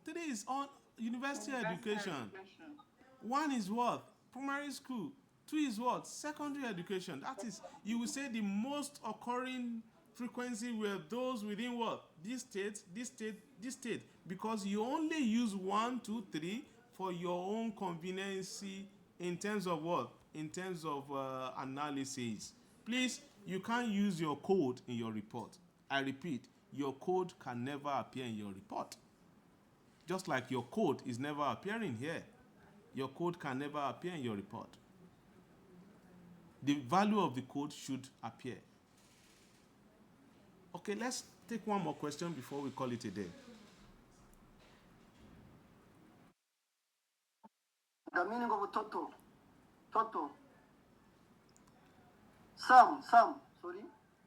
3 is on university education. 1 is what? Primary school. 2 is what? Secondary education. That is, you will say the most occurring frequency were those within what? This state, this state, this state. Because you only use 1, 2, 3 for your own convenience in terms of what? In terms of analysis. Please, you can't use your code in your report. I repeat, your code can never appear in your report. Just like your code is never appearing here. Your code can never appear in your report. The value of the code should appear. Okay, let's take one more question before we call it a day. The meaning of total. Total. Sum, sorry.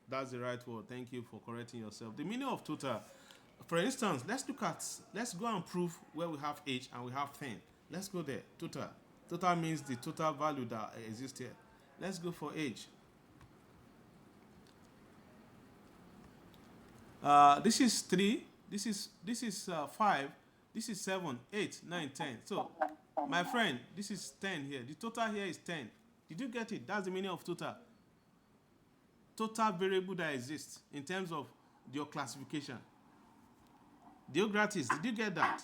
That's the right word. Thank you for correcting yourself. The meaning of total. For instance, let's go and prove where we have H and we have 10. Let's go there. Total. Total means the total value that exists here. Let's go for H. This is 3. This is 5. This is 7, 8, 9, 10. So, my friend, this is 10 here. The total here is 10. Did you get it? That's the meaning of total. Total variable that exists in terms of your classification. Deogratis, did you get that?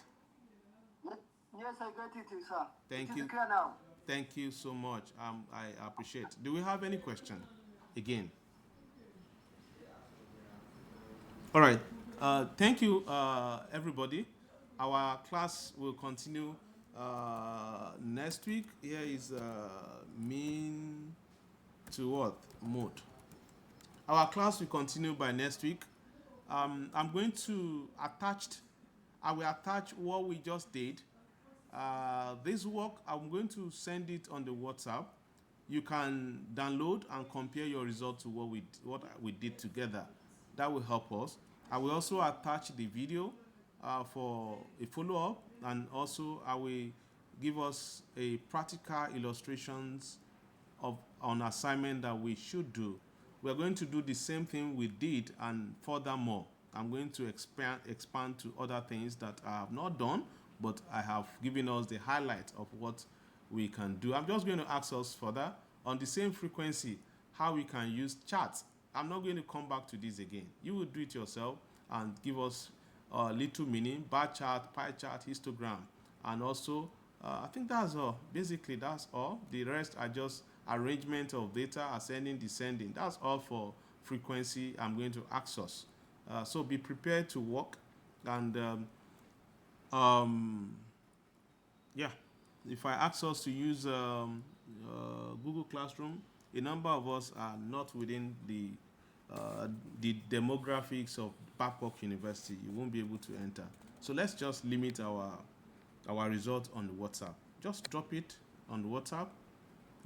Yes, I got it, sir. Thank It you. is clear now. Thank you so much. I appreciate. Do we have any question? Again. All right. Thank you, everybody. Our class will continue next week. Here is mean to what? Mode. Our class will continue by next week. I'm going to I will attach what we just did. This work, I'm going to send it on the WhatsApp. You can download and compare your result to what we did together. That will help us. I will also attach the video for a follow-up, and also I will give us a practical illustrations on assignment that we should do. We're going to do the same thing we did, and furthermore, I'm going to expand to other things that I have not done, but I have given us the highlight of what we can do. I'm just going to ask us further on the same frequency how we can use charts. I'm not going to come back to this again. You will do it yourself and give us a little meaning, bar chart, pie chart, histogram, and also I think that's all. Basically, that's all. The rest are just arrangement of data, ascending, descending. That's all for frequency I'm going to access. So be prepared to work, and yeah, if I ask us to use Google Classroom, a number of us are not within the demographics of Babcock University. You won't be able to enter. So let's just limit our result on the WhatsApp. Just drop it on the WhatsApp.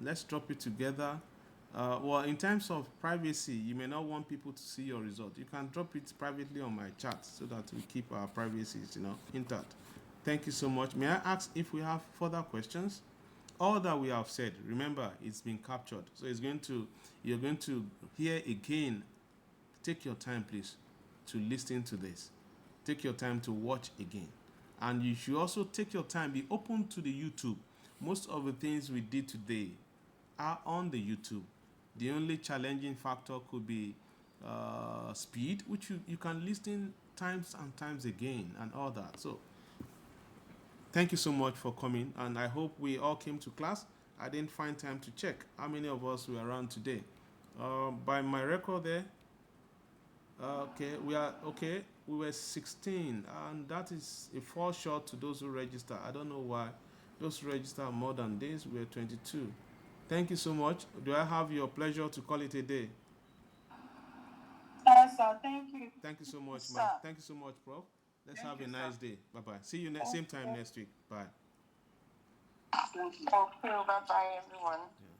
Let's drop it together. Well, in terms of privacy, you may not want people to see your result. You can drop it privately on my chat so that we keep our privacies, intact. Thank you so much. May I ask if we have further questions? All that we have said, remember, it's been captured. So you're going to hear again. Take your time, please, to listen to this. take your time to watch again. And you should also take your time, be open to the YouTube. Most of the things we did today are on the YouTube. The only challenging factor could be speed, which you can listen times and times again and all that. So thank you so much for coming, and I hope we all came to class. I didn't find time to check how many of us were around today. By my record there, okay, we are okay. We were 16, and that is a fall short to those who register. I don't know why. Those who register more than this, we are 22. Thank you so much. Do I have your pleasure to call it a day? Yes, sir. Thank you. Thank you so much, Sir. Mike. Thank you so much, Prof. Let's Thank have a you, nice sir. day. Bye bye. See you same time next week. Bye. Thank you. Okay, bye bye, everyone. Yeah.